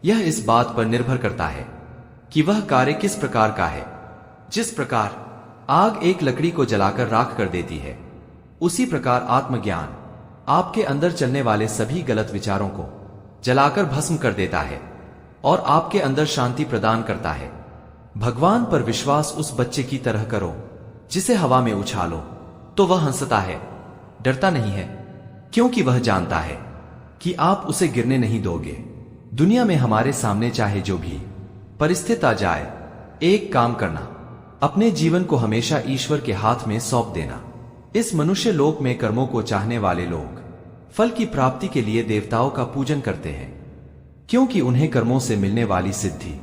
यह इस बात पर निर्भर करता है कि वह कार्य किस प्रकार का है। जिस प्रकार आग एक लकड़ी को जलाकर राख कर देती है, उसी प्रकार आत्मज्ञान आपके अंदर चलने वाले सभी गलत विचारों को जलाकर भस्म कर देता है और आपके अंदर शांति प्रदान करता है। भगवान पर विश्वास उस बच्चे की तरह करो जिसे हवा में उछालो तो वह हंसता है, डरता नहीं है, क्योंकि वह जानता है कि आप उसे गिरने नहीं दोगे। दुनिया में हमारे सामने चाहे जो भी परिस्थिति आ जाए, एक काम करना, अपने जीवन को हमेशा ईश्वर के हाथ में सौंप देना। इस मनुष्य लोक में कर्मों को चाहने वाले लोग फल की प्राप्ति के लिए देवताओं का पूजन करते हैं, क्योंकि उन्हें कर्मों से मिलने वाली सिद्धि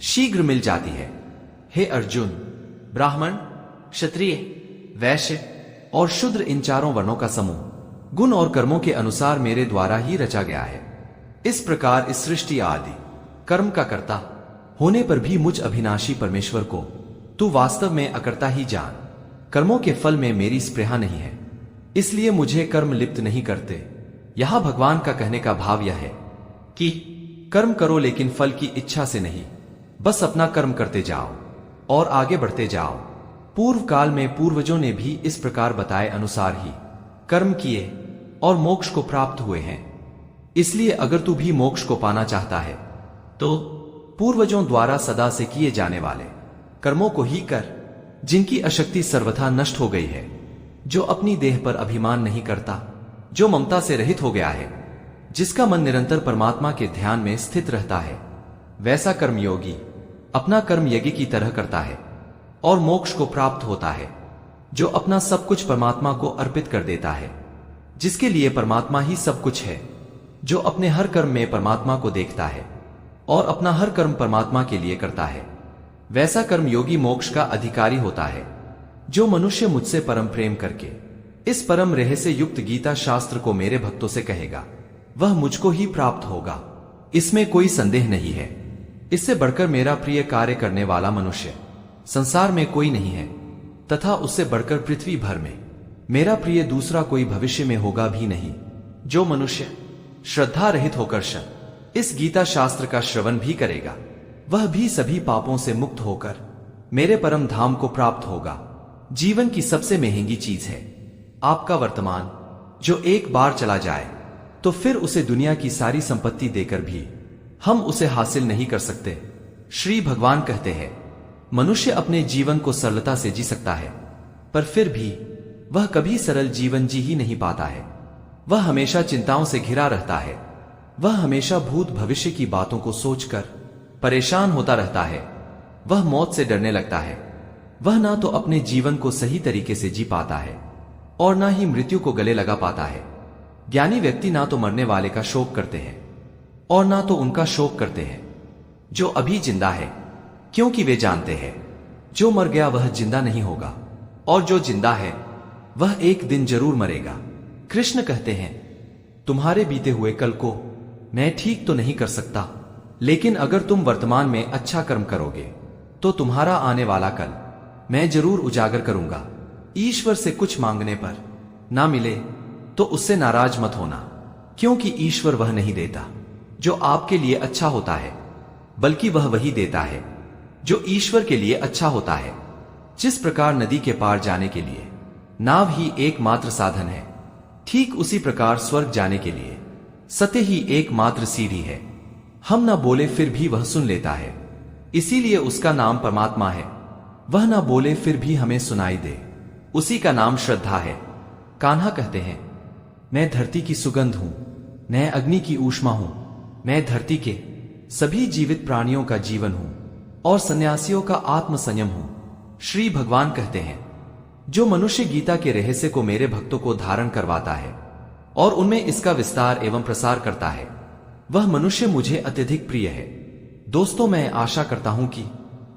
शीघ्र मिल जाती है। हे अर्जुन, ब्राह्मण, क्षत्रिय, वैश्य और शूद्र, इन चारों वर्णों का समूह गुण और कर्मों के अनुसार मेरे द्वारा ही रचा गया है। इस प्रकार इस सृष्टि आदि कर्म का कर्ता होने पर भी मुझ अविनाशी परमेश्वर को तू वास्तव में अकर्ता ही जान। कर्मों के फल में मेरी स्पृहा नहीं है, इसलिए मुझे कर्म लिप्त नहीं करते। यहां भगवान का कहने का भाव यह है कि कर्म करो लेकिन फल की इच्छा से नहीं, बस अपना कर्म करते जाओ और आगे बढ़ते जाओ। पूर्व काल में पूर्वजों ने भी इस प्रकार बताए अनुसार ही कर्म किए और मोक्ष को प्राप्त हुए हैं। इसलिए अगर तू भी मोक्ष को पाना चाहता है तो पूर्वजों द्वारा सदा से किए जाने वाले कर्मों को ही कर, जिनकी अशक्ति सर्वथा नष्ट हो गई है, जो अपनी देह पर अभिमान नहीं करता, जो ममता से रहित हो गया है, जिसका मन निरंतर परमात्मा के ध्यान में स्थित रहता है। वैसा कर्मयोगी अपना कर्म यज्ञ की तरह करता है और मोक्ष को प्राप्त होता है। जो अपना सब कुछ परमात्मा को अर्पित कर देता है, जिसके लिए परमात्मा ही सब कुछ है, जो अपने हर कर्म में परमात्मा को देखता है और अपना हर कर्म परमात्मा के लिए करता है, वैसा कर्मयोगी मोक्ष का अधिकारी होता है। जो मनुष्य मुझसे परम प्रेम करके इस परम रेह से युक्त गीता शास्त्र को मेरे भक्तों से कहेगा, वह मुझको ही प्राप्त होगा, इसमें कोई संदेह नहीं है। इससे बढ़कर मेरा प्रिय कार्य करने वाला मनुष्य संसार में कोई नहीं है, तथा उससे बढ़कर पृथ्वी भर में मेरा प्रिय दूसरा कोई भविष्य में होगा भी नहीं। जो मनुष्य श्रद्धा रहित होकर इस गीता शास्त्र का श्रवण भी करेगा, वह भी सभी पापों से मुक्त होकर मेरे परम धाम को प्राप्त होगा। जीवन की सबसे महंगी चीज है आपका वर्तमान, जो एक बार चला जाए तो फिर उसे दुनिया की सारी संपत्ति देकर भी हम उसे हासिल नहीं कर सकते। श्री भगवान कहते हैं, मनुष्य अपने जीवन को सरलता से जी सकता है, पर फिर भी वह कभी सरल जीवन जी ही नहीं पाता है। वह हमेशा चिंताओं से घिरा रहता है। वह हमेशा भूत भविष्य की बातों को सोचकर परेशान होता रहता है। वह मौत से डरने लगता है। वह ना तो अपने जीवन को सही तरीके से जी पाता है और ना ही मृत्यु को गले लगा पाता है। ज्ञानी व्यक्ति ना तो मरने वाले का शोक करते हैं और ना तो उनका शोक करते हैं जो अभी जिंदा है, क्योंकि वे जानते हैं जो मर गया वह जिंदा नहीं होगा और जो जिंदा है वह एक दिन जरूर मरेगा। कृष्ण कहते हैं, तुम्हारे बीते हुए कल को मैं ठीक तो नहीं कर सकता, लेकिन अगर तुम वर्तमान में अच्छा कर्म करोगे तो तुम्हारा आने वाला कल मैं जरूर उजागर करूंगा। ईश्वर से कुछ मांगने पर ना मिले तो उससे नाराज मत होना, क्योंकि ईश्वर वह नहीं देता जो आपके लिए अच्छा होता है, बल्कि वह वही देता है जो ईश्वर के लिए अच्छा होता है। जिस प्रकार नदी के पार जाने के लिए नाव ही एकमात्र साधन है, ठीक उसी प्रकार स्वर्ग जाने के लिए सत्य ही एकमात्र सीढ़ी है। हम ना बोले फिर भी वह सुन लेता है, इसीलिए उसका नाम परमात्मा है। वह ना बोले फिर भी हमें सुनाई दे, उसी का नाम श्रद्धा है। कान्हा कहते हैं, मैं धरती की सुगंध हूं, मैं अग्नि की ऊष्मा हूं, मैं धरती के सभी जीवित प्राणियों का जीवन हूं और सन्यासियों का आत्म संयम हूं। श्री भगवान कहते हैं, जो मनुष्य गीता के रहस्य को मेरे भक्तों को धारण करवाता है और उनमें इसका विस्तार एवं प्रसार करता है, वह मनुष्य मुझे अत्यधिक प्रिय है। दोस्तों, मैं आशा करता हूं कि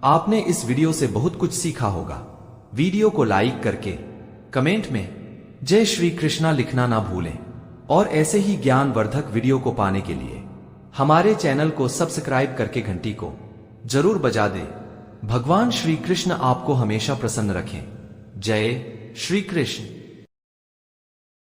आपने इस वीडियो से बहुत कुछ सीखा होगा। वीडियो को लाइक करके कमेंट में जय श्री कृष्णा लिखना ना भूलें और ऐसे ही ज्ञानवर्धक वीडियो को पाने के लिए हमारे चैनल को सब्सक्राइब करके घंटी को जरूर बजा दें। भगवान श्री कृष्ण आपको हमेशा प्रसन्न रखें। जय श्री कृष्ण।